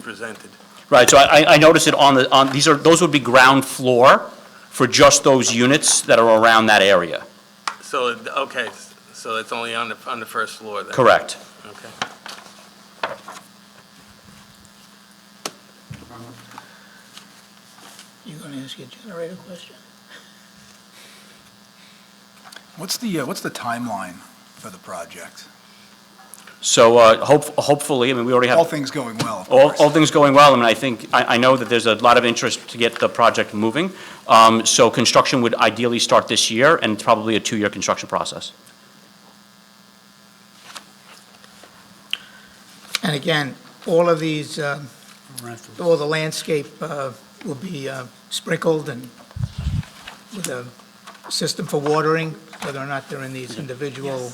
presented. Right, so I noticed it on those would be ground floor for just those units that are around that area. So, okay, so it's only on the first floor then? Correct. Okay. You going to ask your generator question? What's the timeline for the project? So hopefully, I mean, we already have. All things going well, of All course. things going well, I mean, I know that there's a lot of interest to get the project moving. So construction would ideally start this year, and it's probably a 2-year construction process. And again, all of these, all the landscape will be sprinkled and with a system for watering, whether or not they're in these individual.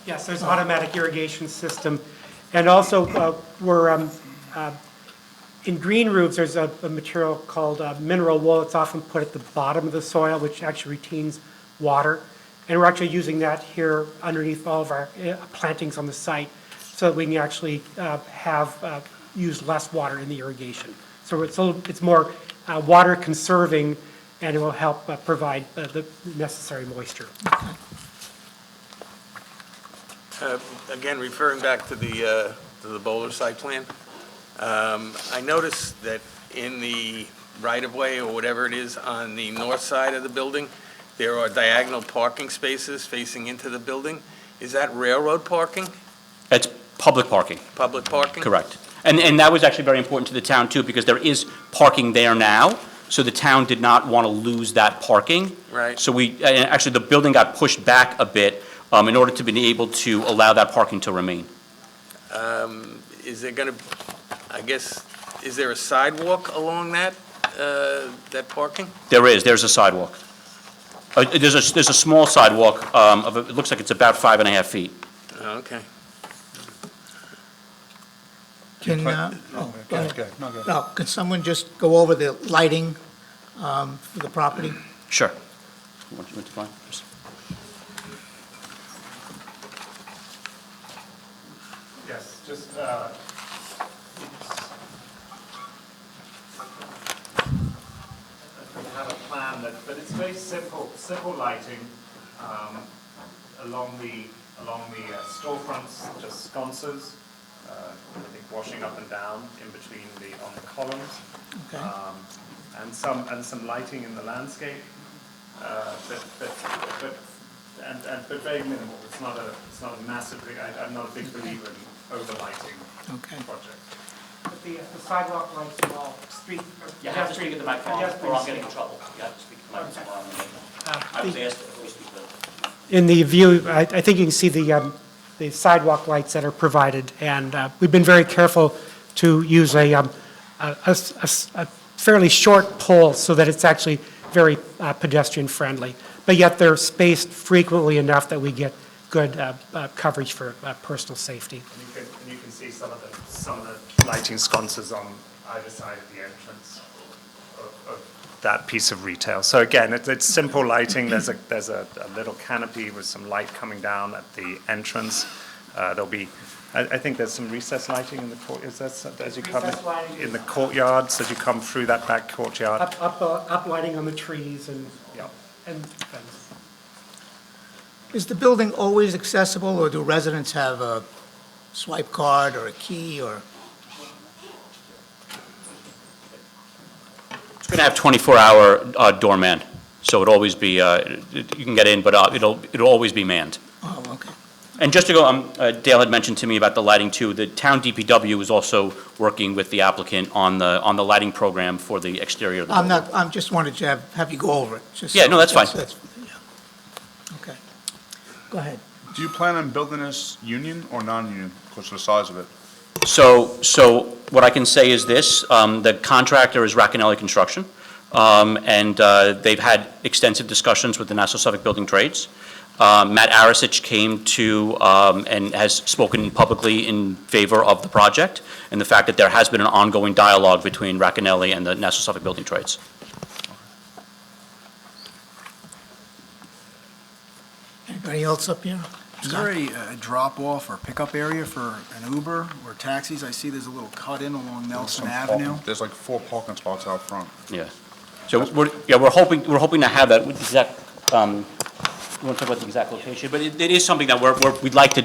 Yes, there's an automatic irrigation system. And also, we're, in green roofs, there's a material called mineral wool. It's often put at the bottom of the soil, which actually retains water. And we're actually using that here underneath all of our plantings on the site, so that we can actually use less water in the irrigation. So it's more water conserving, and it will help provide the necessary moisture. Again, referring back to the Bowler site plan, I noticed that in the right-of-way or whatever it is on the north side of the building, there are diagonal parking spaces facing into the building. Is that railroad parking, It's public parking. public parking? Correct. And that was actually very important to the town, too, because there is parking there now, so the town did not want to lose that parking. Right. So and actually, the building got pushed back a bit in order to be able to allow that parking to remain. Is there going to, I guess, is there a sidewalk along that parking? There's a sidewalk. There's a small sidewalk, it looks like it's about 5.5 feet. Oh, okay. Can, go ahead. No, go ahead. No, can someone just go over the lighting for the property? Sure. You want to define? Just- Yes, just, we have a plan but it's very simple lighting along the storefronts, just sconces, I think washing up and down in between on the columns, Okay. and some lighting in the landscape, but very minimal. It's not a massive big. I'm not a big believer in overlighting Okay. projects. But the sidewalk lights are all street. You have to speak at the microphone, pedestrian or I'll get in safe. trouble. You have to speak at the microphone. Uh, I was the- asked if we speak with. In the view, I think you can see the sidewalk lights that are provided, and we've been very careful to use a fairly short pole so that it's actually very pedestrian-friendly, but yet they're spaced frequently enough that we get good coverage for personal safety. And you can see some of the lighting sconces on either side of the entrance of that piece of retail. So again, it's simple lighting. There's a little canopy with some light coming down at the entrance. There'll be, I think there's some recessed lighting in the court, is that, as you come Recessed lighting. in the courtyards, as you come through that back courtyard? Up lighting on the trees and Yeah. things. Is the building always accessible, or do residents have a swipe card or a key, or? It's going to have 24-hour doorman, so it'll always be, you can get in, but it'll always be manned. Oh, okay. And just to go, Dale had mentioned to me about the lighting too. The town DPW is also working with the applicant on the lighting program for the exterior of the building. I'm just wanted to have you go over it. just Yeah, so- no, that's fine. yeah. Okay. Go ahead. Do you plan on building this union or non-union, because of the size of it? So what I can say is this, the contractor is Racanelli Construction, and they've had extensive discussions with the Nassau Suffolk Building Trades. Matt Arasich came to and has spoken publicly in favor of the project and the fact that there has been an ongoing dialogue between Racanelli and the Nassau Suffolk Building Trades. Anybody else up here? Is there a drop-off or pickup area for an Uber or taxis? I see there's a little cut-in along Nelson Avenue. There's like 4 parking spots out front. Yeah. So we're hoping to have that exact, we won't talk about the exact location, but it is something that we'd like to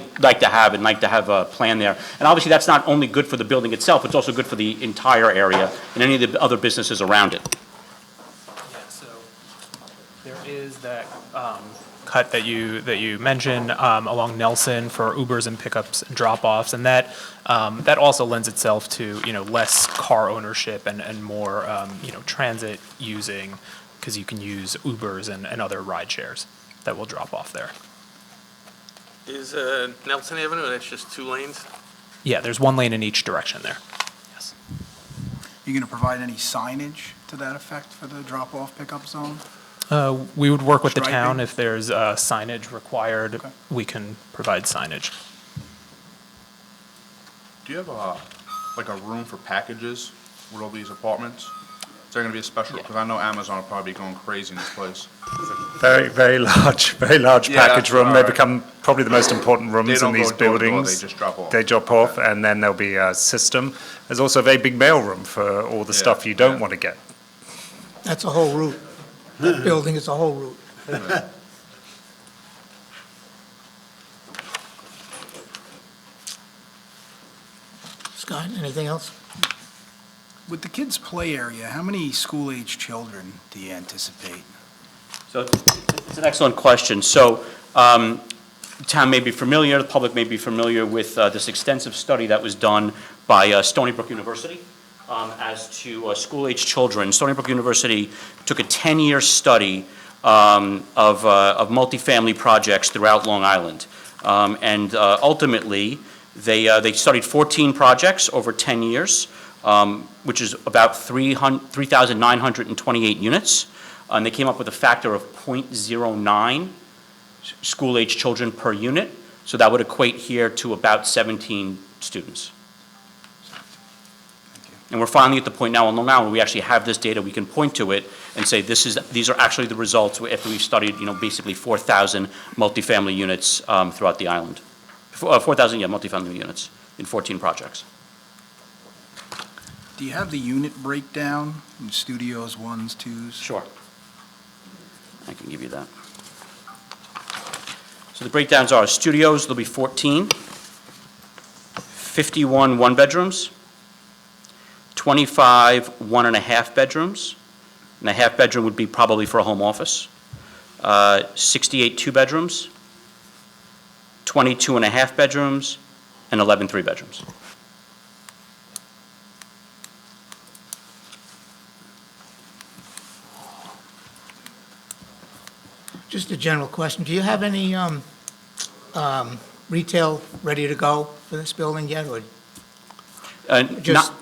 have a plan there. And obviously, that's not only good for the building itself, it's also good for the entire area and any of the other businesses around it. Yeah, so there is that cut that you mentioned along Nelson for Ubers and pickups and drop-offs, and that also lends itself to, less car ownership and more, transit using, because you can use Ubers and other ride shares that will drop off there. Is Nelson Avenue, that's just 2 lanes? Yeah, there's 1 lane in each direction there. Yes. You going to provide any signage to that effect for the drop-off pickup zone? We would work with the town Striping? if there's signage required. Okay. We can provide signage. Do you have like a room for packages with all these apartments? Is there gonna be a special, because I know Amazon will probably be going crazy in this place. Very, very large Yeah, package room. They alright. become probably the most important They rooms in don't these go door to door, buildings. they just drop off. They drop off, and then there'll be a system. There's also a very big mailroom for all the Yeah, stuff you don't yeah. want to get. That's a whole route. That building is a whole route. Scott, anything else? With the kids' play area, how many school-age children do you anticipate? So it's an excellent question. So the town may be familiar, the public may be familiar with this extensive study that was done by Stony Brook University as to school-age children. Stony Brook University took a 10-year study of multifamily projects throughout Long Island. And ultimately, they studied 14 projects over 10 years, which is about 3,928 units. And they came up with a factor of 0.09 school-age children per unit. So that would equate here to about 17 students. And we're finally at the point now in Long Island where we actually have this data, we can point to it and say these are actually the results after we've studied, basically 4,000 multifamily units throughout the island. 4,000, multifamily units in 14 projects. Do you have the unit breakdown in studios, 1s, 2s? Sure. I can give you that. So the breakdowns are studios, there'll be 14, 51 one-bedrooms, 25 1.5 bedrooms, and a half bedroom would be probably for a home office, 68 two-bedrooms, 22 1/2 bedrooms, and 11 three-bedrooms. Just a general question. Do you have any retail ready to go for this building yet, or just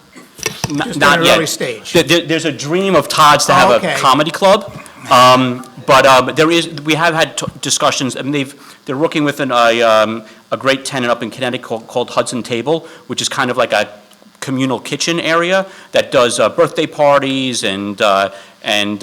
Not at an yet. early stage? There's a dream of Todd's to have Oh, okay. a comedy club, but we have had discussions, and they're working with a great tenant up in Connecticut called Hudson Table, which is kind of like a communal kitchen area that does birthday parties and and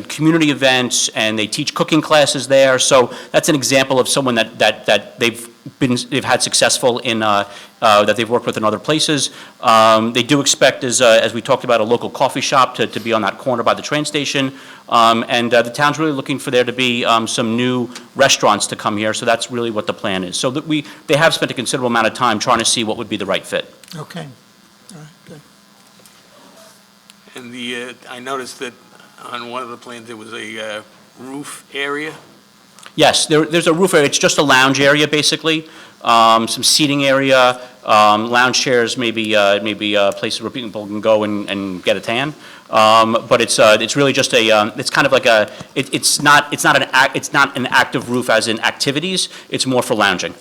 community events, and they teach cooking classes there. So that's an example of someone that they've had successful in, that they've worked with in other places. They do expect, as we talked about, a local coffee shop to be on that corner by the train station. And the town's really looking for there to be some new restaurants to come here, so that's really what the plan is. So that they have spent a considerable amount of time trying to see what would be the right fit. Okay, all right, good. And I noticed that on one of the plans, there was a roof area. Yes, there's a roof area, it's just a lounge area, basically, some seating area, lounge chairs, maybe places where people can go and get a tan. But it's really just it's kind of like it's not an active roof as in activities, it's more for lounging,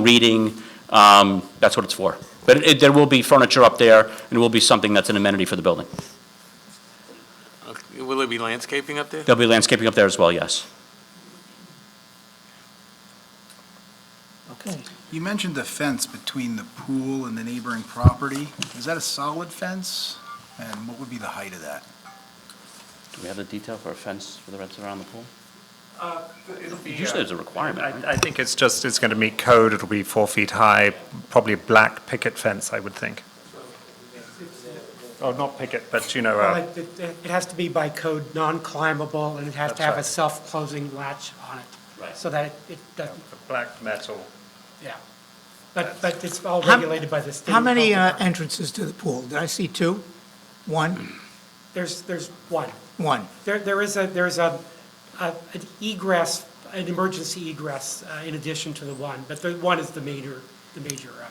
reading, that's what it's for. But there will be furniture up there, and it will be something that's an amenity for the building. Okay. Will there be landscaping up there? There'll be landscaping up there as well, yes. Okay. You mentioned the fence between the pool and the neighboring property. Is that a solid fence? And what would be the height of that? Do we have the detail for a fence for the reds around the pool? It'll be, Usually there's a requirement. I think it's going to meet code. It'll be 4 feet high, probably a black picket fence, I would think. Oh, not picket, but Well, it has to be by code non-climbable, and it has to That's have a right. self-closing latch on it. Right. So that it doesn't, black metal. yeah. But it's all How- regulated by the state. How many health department. entrances to the pool? Did I see two? One? There's one. One. There's an egress, an emergency egress in addition to the one, but the one is the major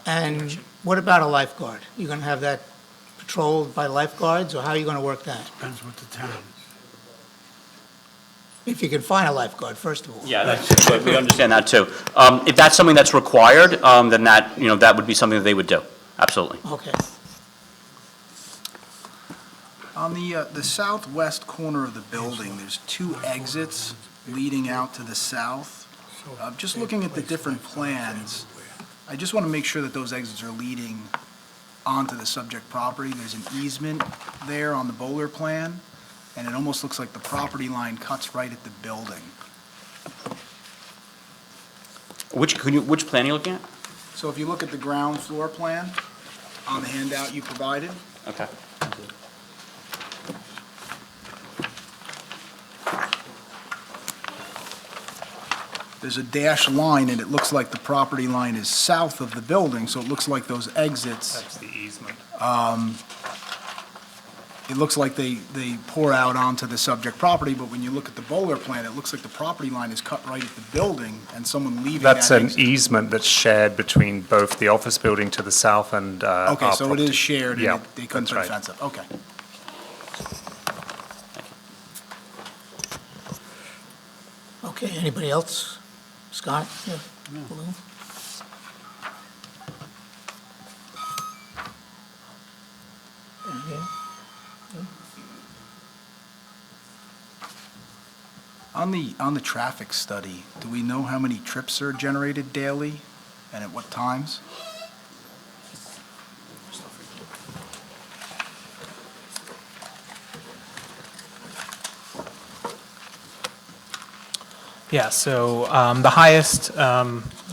And connection. what about a lifeguard? You going to have that patrolled by lifeguards, or how are you going to work that? Depends what the town. If you can find a lifeguard, first of all. Yeah, we understand that too. If that's something that's required, then that would be something that they would do, absolutely. Okay. On the southwest corner of the building, there's 2 exits leading out to the south. Just looking at the different plans, I just want to make sure that those exits are leading onto the subject property. There's an easement there on the Bowler plan, and it almost looks like the property line cuts right at the building. Which plan are you looking at? So if you look at the ground floor plan on the handout you provided, Okay. there's a dashed line, and it looks like the property line is south of the building, so it looks like those exits, That's the easement. it looks like they pour out onto the subject property, but when you look at the Bowler plan, it looks like the property line is cut right at the building, and someone leaving that That's an exit. easement that's shared between both the office building to the south and our Okay, so it property. is shared, Yeah, and they couldn't that's put a right. fence up, okay. Okay, anybody else? Scott? Yeah. Lou? Anything? On the traffic study, do we know how many trips are generated daily, and at what times? Yeah, so the highest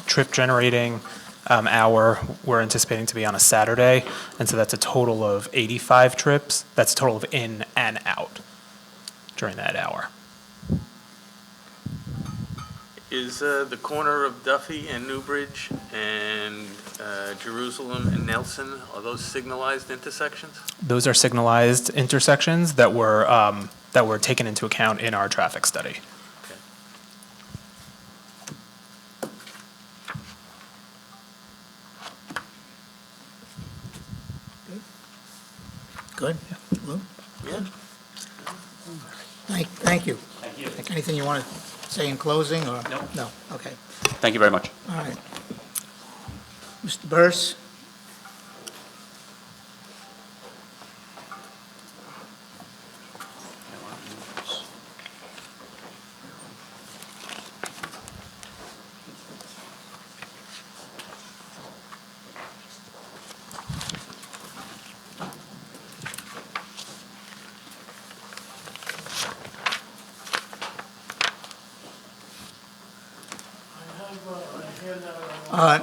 trip generating hour we're anticipating to be on a Saturday, and so that's a total of 85 trips. That's a total of in and out during that hour. Is the corner of Duffy and Newbridge and Jerusalem and Nelson, are those signalized intersections? Those are signalized intersections that were taken into account in our traffic study. Okay. Good? Lou? Yeah. Thank you. Thank you. Anything you want to say in closing, or? No. No, okay. Thank you very much. All right. Mr. Burris?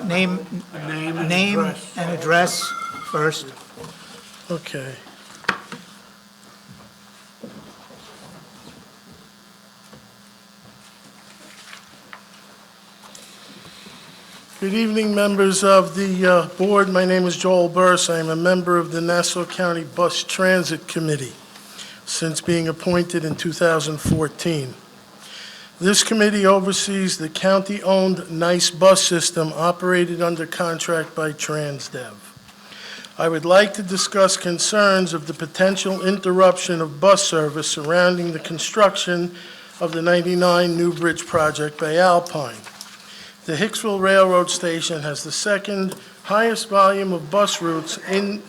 Name and address first. Okay. Good evening, members of the board. My name is Joel Burris. I am a member of the Nassau County Bus Transit Committee since being appointed in 2014. This committee oversees the county-owned NICE bus system operated under contract by Transdev. I would like to discuss concerns of the potential interruption of bus service surrounding the construction of the 99 New Bridge project by Alpine. The Hicksville Railroad Station has the second highest volume of bus routes in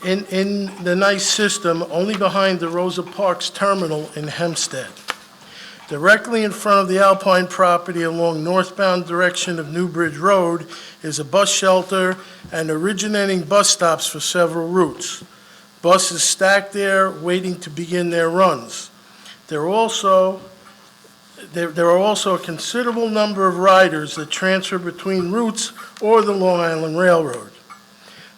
the NICE system, only behind the Rosa Parks Terminal in Hempstead. Directly in front of the Alpine property along northbound direction of New Bridge Road is a bus shelter and originating bus stops for several routes. Buses stacked there waiting to begin their runs. There are also a considerable number of riders that transfer between routes or the Long Island Railroad.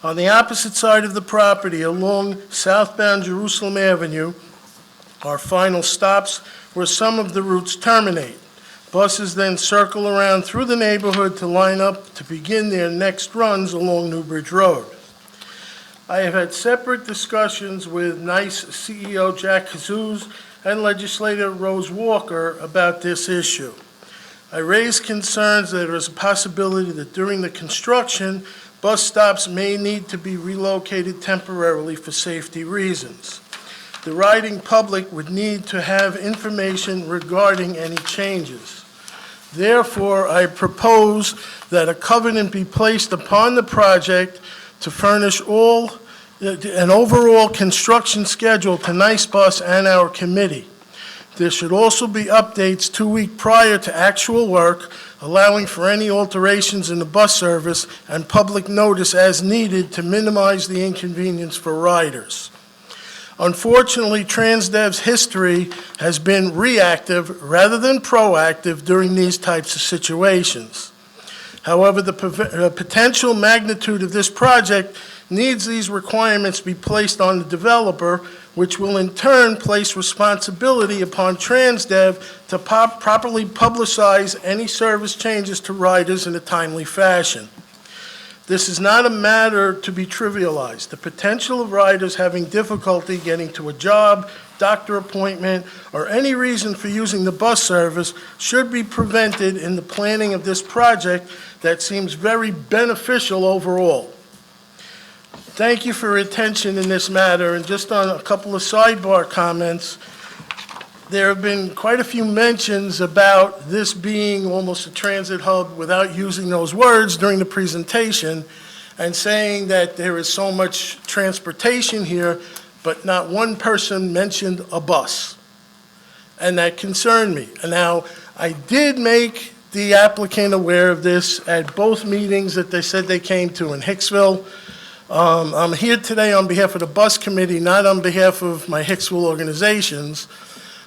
On the opposite side of the property along southbound Jerusalem Avenue are final stops where some of the routes terminate. Buses then circle around through the neighborhood to line up to begin their next runs along New Bridge Road. I have had separate discussions with NICE CEO Jack Jesus and legislator Rose Walker about this issue. I raised concerns that there is a possibility that during the construction, bus stops may need to be relocated temporarily for safety reasons. The riding public would need to have information regarding any changes. Therefore, I propose that a covenant be placed upon the project to furnish an overall construction schedule to NICE Bus and our committee. There should also be updates 2 weeks prior to actual work, allowing for any alterations in the bus service and public notice as needed to minimize the inconvenience for riders. Unfortunately, Transdev's history has been reactive rather than proactive during these types of situations. However, the potential magnitude of this project needs these requirements be placed on the developer, which will in turn place responsibility upon Transdev to properly publicize any service changes to riders in a timely fashion. This is not a matter to be trivialized. The potential of riders having difficulty getting to a job, doctor appointment, or any reason for using the bus service should be prevented in the planning of this project that seems very beneficial overall. Thank you for your attention in this matter, and just on a couple of sidebar comments, there have been quite a few mentions about this being almost a transit hub without using those words during the presentation, and saying that there is so much transportation here, but not one person mentioned a bus. And that concerned me. And now, I did make the applicant aware of this at both meetings that they said they came to in Hicksville. I'm here today on behalf of the bus committee, not on behalf of my Hicksville organizations,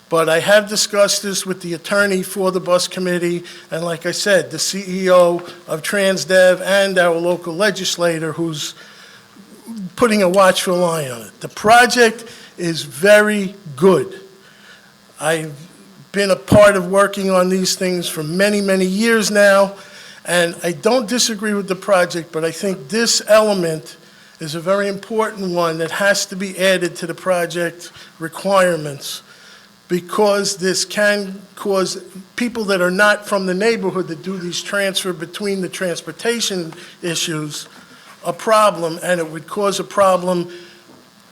but I have discussed this with the attorney for the bus committee, and like I said, the CEO of Transdev and our local legislator who's putting a watchful eye on it. The project is very good. I've been a part of working on these things for many, many years now, and I don't disagree with the project, but I think this element is a very important one that has to be added to the project requirements, because this can cause people that are not from the neighborhood that do these transfer between the transportation issues a problem, and it would cause a problem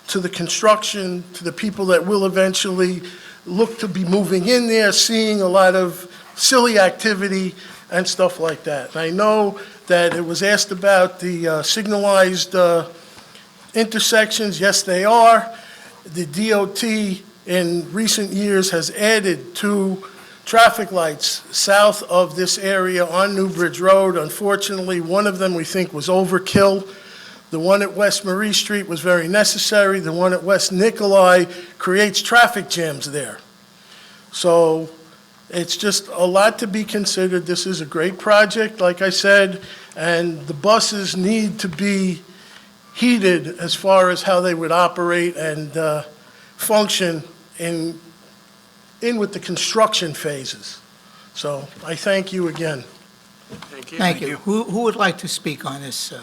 to the construction, to the people that will eventually look to be moving in there, seeing a lot of silly activity and stuff like that. And I know that it was asked about the signalized intersections. Yes, they are. The DOT in recent years has added 2 traffic lights south of this area on New Bridge Road. Unfortunately, one of them we think was overkill. The one at West Marie Street was very necessary. The one at West Nikolai creates traffic jams there. So It's just a lot to be considered. This is a great project, like I said, and the buses need to be heated as far as how they would operate and function in with the construction phases. So I thank you again. Thank you. Thank you. Who would like to speak on this?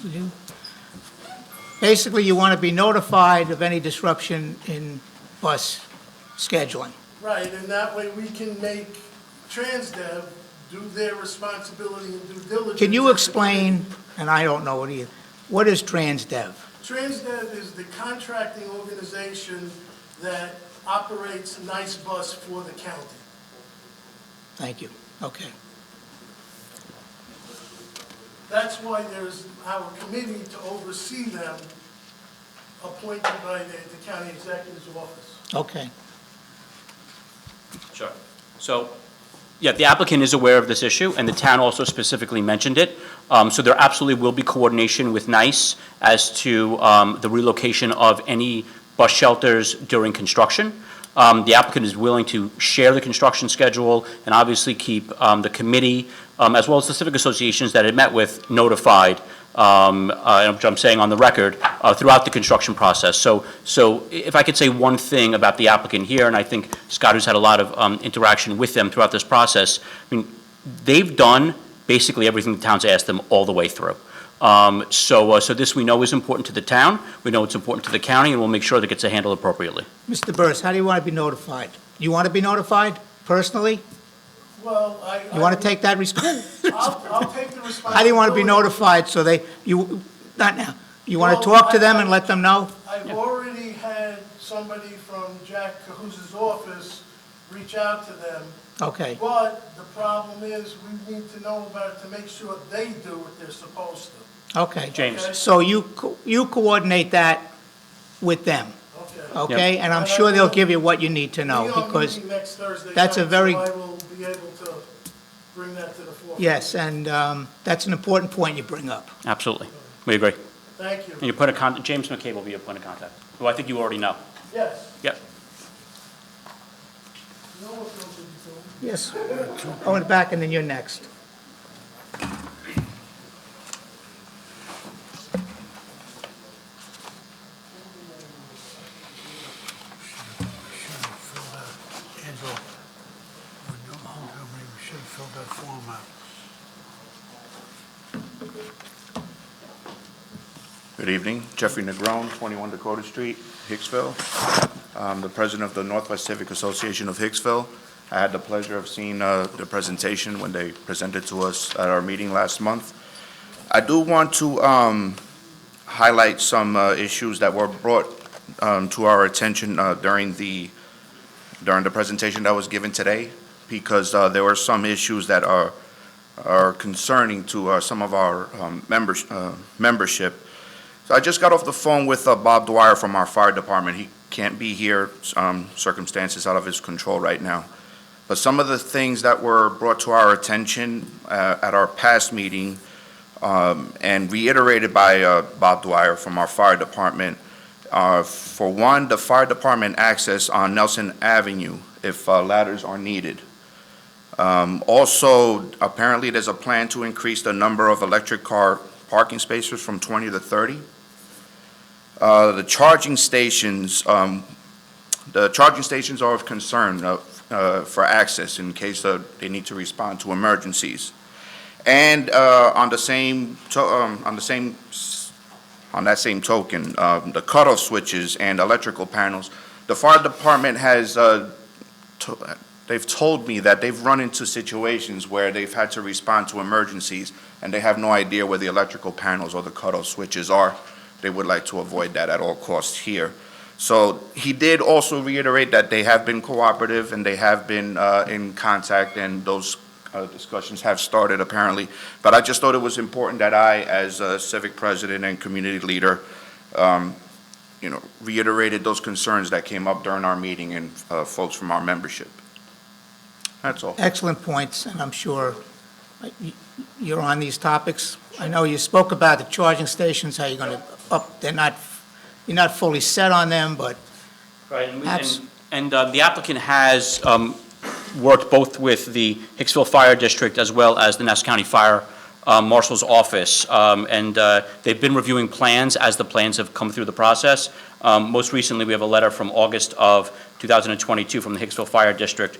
Would you? Basically, you want to be notified of any disruption in bus scheduling. Right, and that way we can make Transdev do their responsibility and due diligence. Can you explain, and I don't know it either, what is Transdev? Transdev is the contracting organization that operates Nice Bus for the county. Thank you. Okay. That's why there's our committee to oversee them, appointed by the county executive's office. Okay. Sure. So, yeah, the applicant is aware of this issue, and the town also specifically mentioned it. So there absolutely will be coordination with NICE as to the relocation of any bus shelters during construction. The applicant is willing to share the construction schedule and obviously keep the committee, as well as the civic associations that it met with, notified, which I'm saying on the record, throughout the construction process. So if I could say one thing about the applicant here, and I think Scott, who's had a lot of interaction with them throughout this process, I mean, they've done basically everything the town's asked them all the way through. So this we know is important to the town, we know it's important to the county, and we'll make sure that it gets handled appropriately. Mr. Burris, how do you want to be notified? You want to be notified personally? Well, You want to take that responsibility? I'll take the responsibility. How do you want to be notified so not now, you want to talk to them and let them know? I've already had somebody from Jack Cahooz's office reach out to them, Okay. but the problem is we need to know about it to make sure they do what they're supposed to. Okay. James. So you coordinate that with them, Okay. okay? And I'm sure they'll give you what you need to know, We are because, meeting next Thursday that's a night, very- so I will be able to bring that to the forefront. yes, and that's an important point you bring up. Absolutely. We agree. Thank you. And your point of contact, James McCabe will be your point of contact, who I think you already know. Yes. Yep. You know what those are doing? Yes. Oh, in the back, and then you're next. Angela, when you come home, maybe we should have filled that form out. Good evening, Jeffrey Negron, 21 Dakota Street, Hicksville. I'm the president of the Northwest Civic Association of Hicksville. I had the pleasure of seeing the presentation when they presented to us at our meeting last month. I do want to highlight some issues that were brought to our attention during the presentation that was given today, because there were some issues that are concerning to some of our membership. So I just got off the phone with Bob Dwyer from our fire department. He can't be here, circumstances out of his control right now. But some of the things that were brought to our attention at our past meeting and reiterated by Bob Dwyer from our fire department, for one, the fire department access on Nelson Avenue if ladders are needed. Also, apparently there's a plan to increase the number of electric car parking spaces from 20 to 30. The charging stations are of concern for access in case they need to respond to emergencies. And on that same token, the cutoff switches and electrical panels, the fire department has they've told me that they've run into situations where they've had to respond to emergencies and they have no idea where the electrical panels or the cutoff switches are. They would like to avoid that at all costs here. So he did also reiterate that they have been cooperative and they have been in contact, and those discussions have started apparently. But I just thought it was important that I, as a civic president and community leader, reiterated those concerns that came up during our meeting and folks from our membership. That's all. Excellent points, and I'm sure you're on these topics. I know you spoke about the charging stations, how you're going to you're not fully set on them, but Right, Abs- and the applicant has worked both with the Hicksville Fire District as well as the Nassau County Fire Marshal's Office, and they've been reviewing plans as the plans have come through the process. Most recently, we have a letter from August of 2022 from the Hicksville Fire District,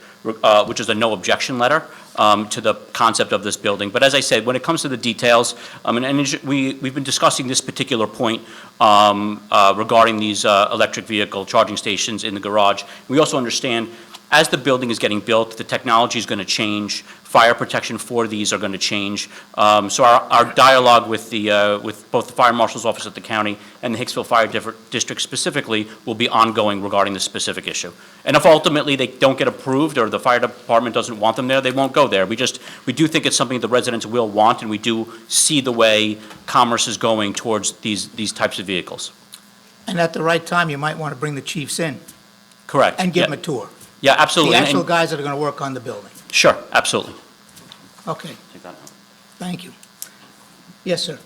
which is a no objection letter to the concept of this building. But as I said, when it comes to the details, we've been discussing this particular point regarding these electric vehicle charging stations in the garage. We also understand, as the building is getting built, the technology is going to change. Fire protection for these are going to change. So our dialogue with both the Fire Marshal's Office at the county and the Hicksville Fire District specifically will be ongoing regarding this specific issue. And if ultimately they don't get approved or the fire department doesn't want them there, they won't go there. We do think it's something the residents will want, and we do see the way commerce is going towards these types of vehicles. And at the right time, you might want to bring the chiefs in Correct. and give Yeah. them a tour. Yeah, absolutely. The And- actual guys that are going to work on the building. Sure, absolutely. Okay, thank you. Yes, sir.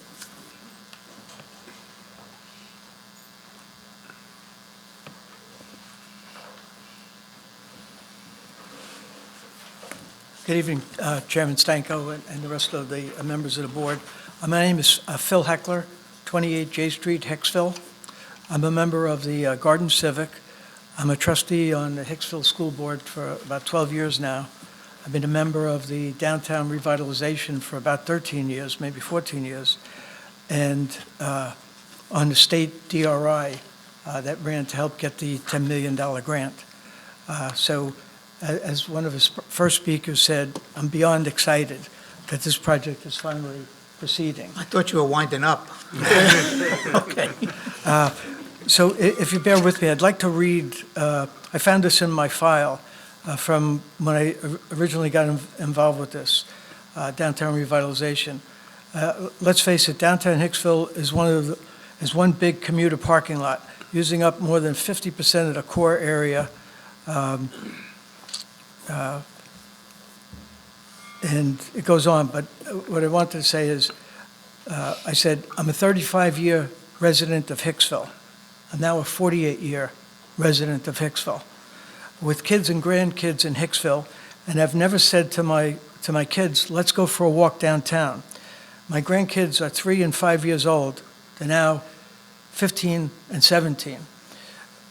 Good evening, Chairman Stanko and the rest of the members of the board. My name is Phil Heckler, 28 J Street, Hicksville. I'm a member of the Garden Civic. I'm a trustee on the Hicksville School Board for about 12 years now. I've been a member of the Downtown Revitalization for about 13 years, maybe 14 years, and on the state DRI that ran to help get the $10 million grant. So, as one of his first speakers said, I'm beyond excited that this project is finally proceeding. I thought you were winding up. Okay. So if you bear with me, I'd like to read, I found this in my file from when I originally got involved with this, downtown revitalization. Let's face it, downtown Hicksville is one big commuter parking lot, using up more than 50% of the core area. And it goes on, but what I wanted to say is, I said, I'm a 35-year resident of Hicksville. I'm now a 48-year resident of Hicksville, with kids and grandkids in Hicksville, and I've never said to my kids, let's go for a walk downtown. My grandkids are 3 and 5 years old. They're now 15 and 17.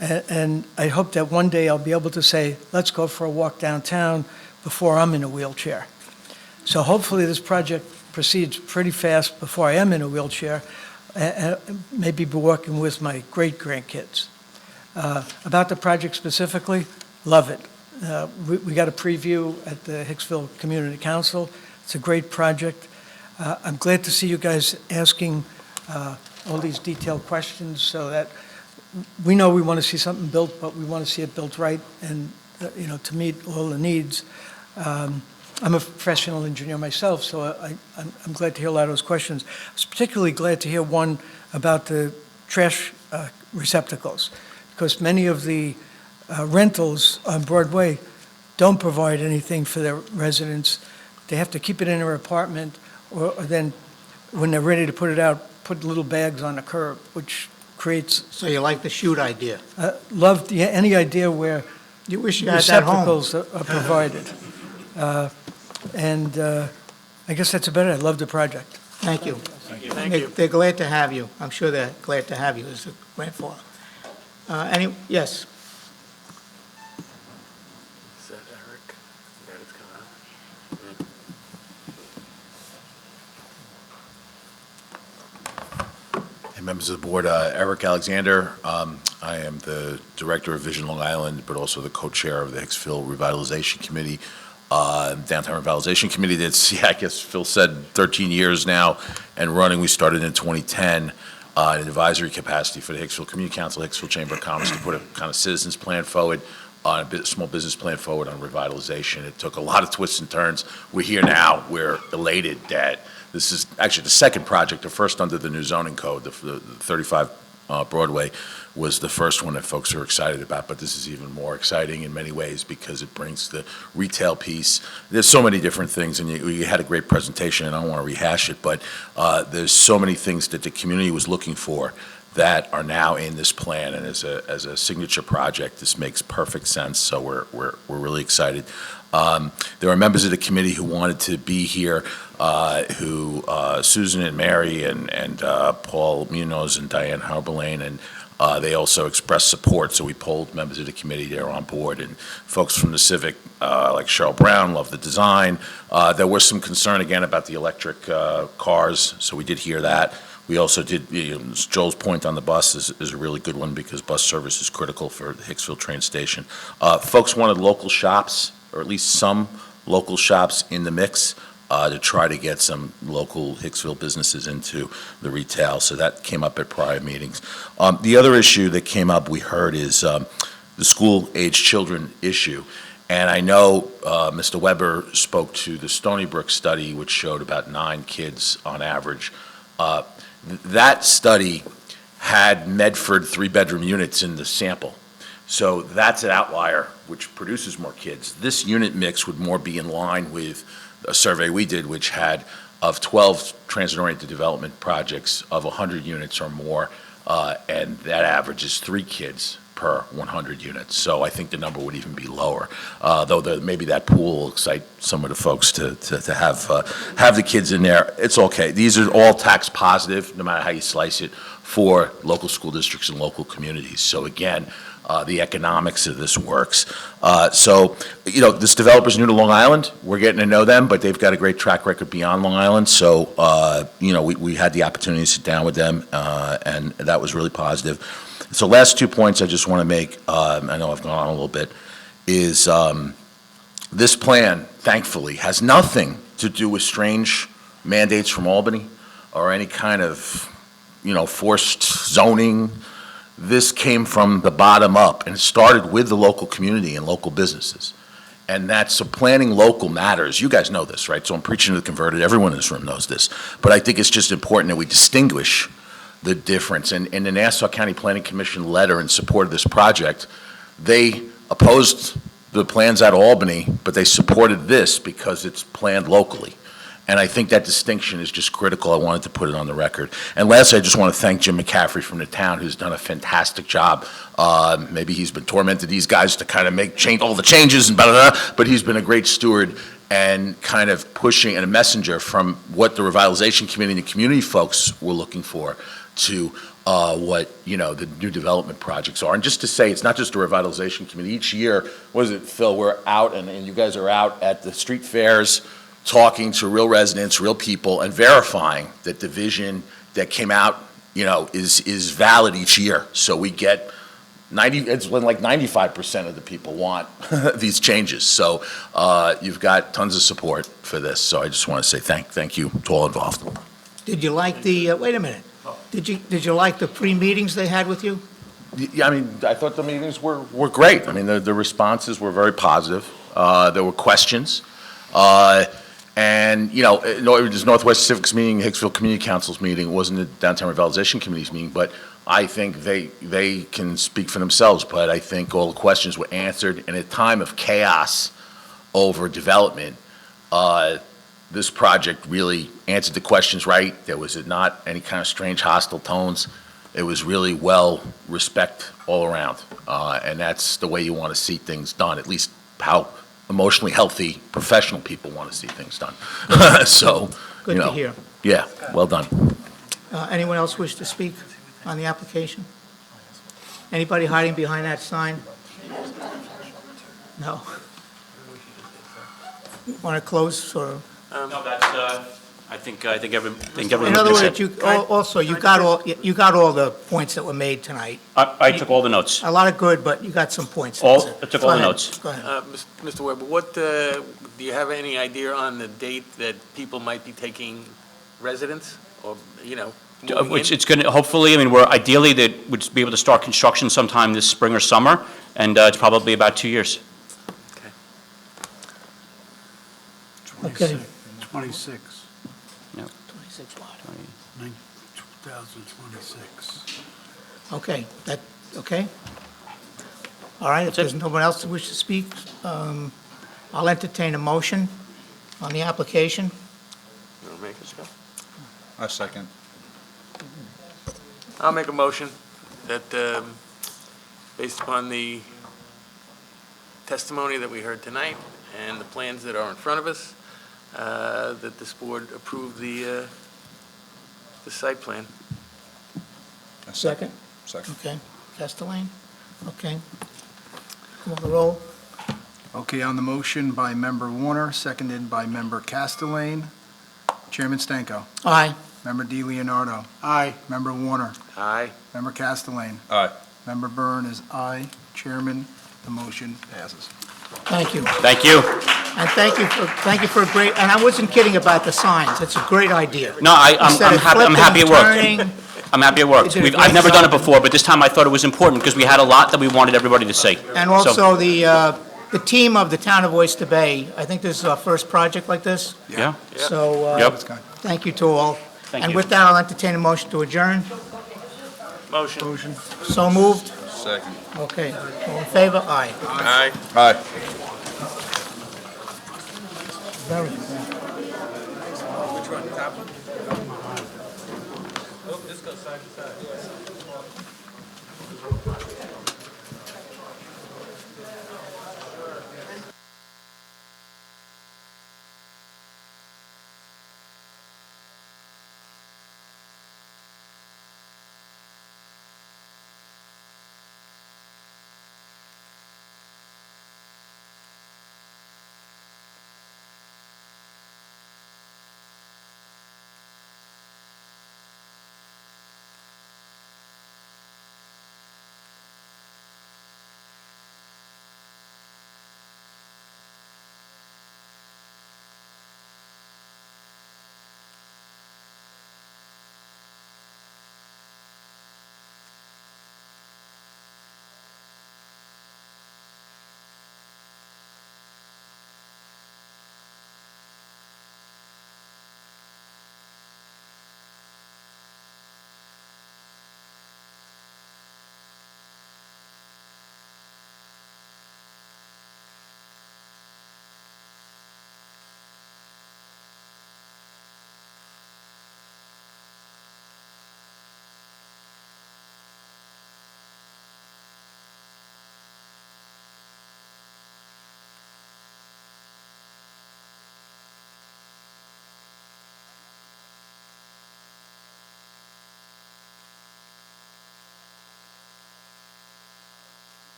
And I hope that one day I'll be able to say, let's go for a walk downtown before I'm in a wheelchair. So hopefully this project proceeds pretty fast before I am in a wheelchair, and maybe be working with my great-grandkids. About the project specifically, love it. We got a preview at the Hicksville Community Council. It's a great project. I'm glad to see you guys asking all these detailed questions so that we know we want to see something built, but we want to see it built right and, to meet all the needs. I'm a professional engineer myself, so I'm glad to hear a lot of those questions. I was particularly glad to hear one about the trash receptacles, because many of the rentals on Broadway don't provide anything for their residents. They have to keep it in their apartment, or then when they're ready to put it out, put little bags on the curb, which creates. So you like the shoot idea? Loved any idea where You wish you had that home. receptacles are provided. And I guess that's about it. I love the project. Thank you. Thank you. They're glad to have you. I'm sure they're glad to have you as a grandfather. Yes? Is that Eric? That is coming up. Hey, members of the board, Eric Alexander. I am the director of Vision Long Island, but also the co-chair of the Hicksville Revitalization Committee, Downtown Revitalization Committee. That's, I guess Phil said, 13 years now and running. We started in 2010 in an advisory capacity for the Hicksville Community Council, Hicksville Chamber of Commerce, to put a kind of citizens plan forward, a small business plan forward on revitalization. It took a lot of twists and turns. We're here now. We're elated that this is actually the second project, the first under the new zoning code, the 35 Broadway was the first one that folks are excited about, but this is even more exciting in many ways because it brings the retail piece. There's so many different things, and you had a great presentation, and I don't want to rehash it, but there's so many things that the community was looking for that are now in this plan, and as a signature project, this makes perfect sense, so we're really excited. There are members of the committee who wanted to be here, Susan and Mary and Paul Munoz and Diane Harberlane, and they also expressed support, so we polled members of the committee. They're on board, and folks from the Civic, like Cheryl Brown, love the design. There was some concern again about the electric cars, so we did hear that. We also did, Joel's point on the bus is a really good one because bus service is critical for the Hicksville train station. Folks wanted local shops, or at least some local shops in the mix, to try to get some local Hicksville businesses into the retail, so that came up at prior meetings. The other issue that came up, we heard, is the school-aged children issue. And I know Mr. Weber spoke to the Stony Brook study, which showed about 9 kids on average. That study had Medford 3-bedroom units in the sample. So that's an outlier, which produces more kids. This unit mix would more be in line with a survey we did, which had of 12 transit-oriented development projects of 100 units or more, and that average is 3 kids per 100 units. So I think the number would even be lower, though maybe that pool will excite some of the folks to have the kids in there. It's okay. These are all tax positive, no matter how you slice it, for local school districts and local communities. So again, the economics of this works. So, this developer's new to Long Island. We're getting to know them, but they've got a great track record beyond Long Island. So, we had the opportunity to sit down with them, and that was really positive. So last 2 points I just want to make, I know I've gone on a little bit, is this plan, thankfully, has nothing to do with strange mandates from Albany or any kind of, forced zoning. This came from the bottom up, and it started with the local community and local businesses. And so planning local matters. You guys know this, right? So I'm preaching to the converted. Everyone in this room knows this. But I think it's just important that we distinguish the difference. And in the Nassau County Planning Commission letter in support of this project, they opposed the plans out of Albany, but they supported this because it's planned locally. And I think that distinction is just critical. I wanted to put it on the record. And lastly, I just want to thank Jim McCaffrey from the town, who's done a fantastic job. Maybe he's been tormented these guys to kind of make all the changes and blah, blah, blah, but he's been a great steward and kind of pushing and a messenger from what the revitalization committee and the community folks were looking for to what, the new development projects are. And just to say, it's not just a revitalization committee. Each year, what is it, Phil, we're out, and you guys are out at the street fairs, talking to real residents, real people, and verifying that the vision that came out, is valid each year. So we get it's when like 95% of the people want these changes. So you've got tons of support for this. So I just want to say thank you to all involved. Did you like wait a minute. Did you like the pre-meetings they had with you? Yeah, I thought the meetings were great. The responses were very positive. There were questions. And, it was Northwest Civics meeting, Hicksville Community Council's meeting. It wasn't the Downtown Revitalization Committee's meeting, but I think they can speak for themselves. But I think all the questions were answered. In a time of chaos over development, this project really answered the questions right. There was not any kind of strange hostile tones. It was really respect all around. And that's the way you want to see things done, at least how emotionally healthy professional people want to see things done. So, Good to hear. Yeah, well done. Anyone else wish to speak on the application? Anybody hiding behind that sign? No. Want to close, or? No, that's, I think everyone. In other words, said. you got all the points that were made tonight. I took all the notes. A lot of good, but you got some points. I took all the Go ahead. notes. Go ahead. Mr. Weber, do you have any idea on the date that people might be taking residence, or, moving Which in? it's going to, hopefully, we're ideally that would be able to start construction sometime this spring or summer, and it's probably about 2 years. Okay. 26, 26 what? 2026. Okay, okay? All right, if there's no one else that wishes to speak, I'll entertain a motion on the application. You wanna make it, Scott? A second. I'll make a motion that, based upon the testimony that we heard tonight and the plans that are in front of us, that this board approve the site plan. Second? Second. Okay. Castellane? Okay. Call the roll. Okay, on the motion by Member Warner, seconded by Member Castellane. Chairman Stanko. Aye. Member Di Leonardo. Aye. Member Warner. Aye. Member Castellane. Aye. Member Byrne is aye. Chairman, the motion passes. Thank you. Thank you. And thank you for a great, and I wasn't kidding about the signs. It's a great idea. No, Instead I'm of happy, I'm flipping, happy it worked. turning, I'm happy it worked. You did a I've great never done it job. before, but this time I thought it was important because we had a lot that we wanted everybody to see. And So- also the team of the town of Oyster Bay, I think this is our first project like this. Yeah. So, Yep. thank you to all. Thank And you. with that, I'll entertain a motion to adjourn. Motion. So moved? Second. Okay. All in favor? Aye. Aye. Aye. Very good. Which one, top one? Oh, this goes side to side.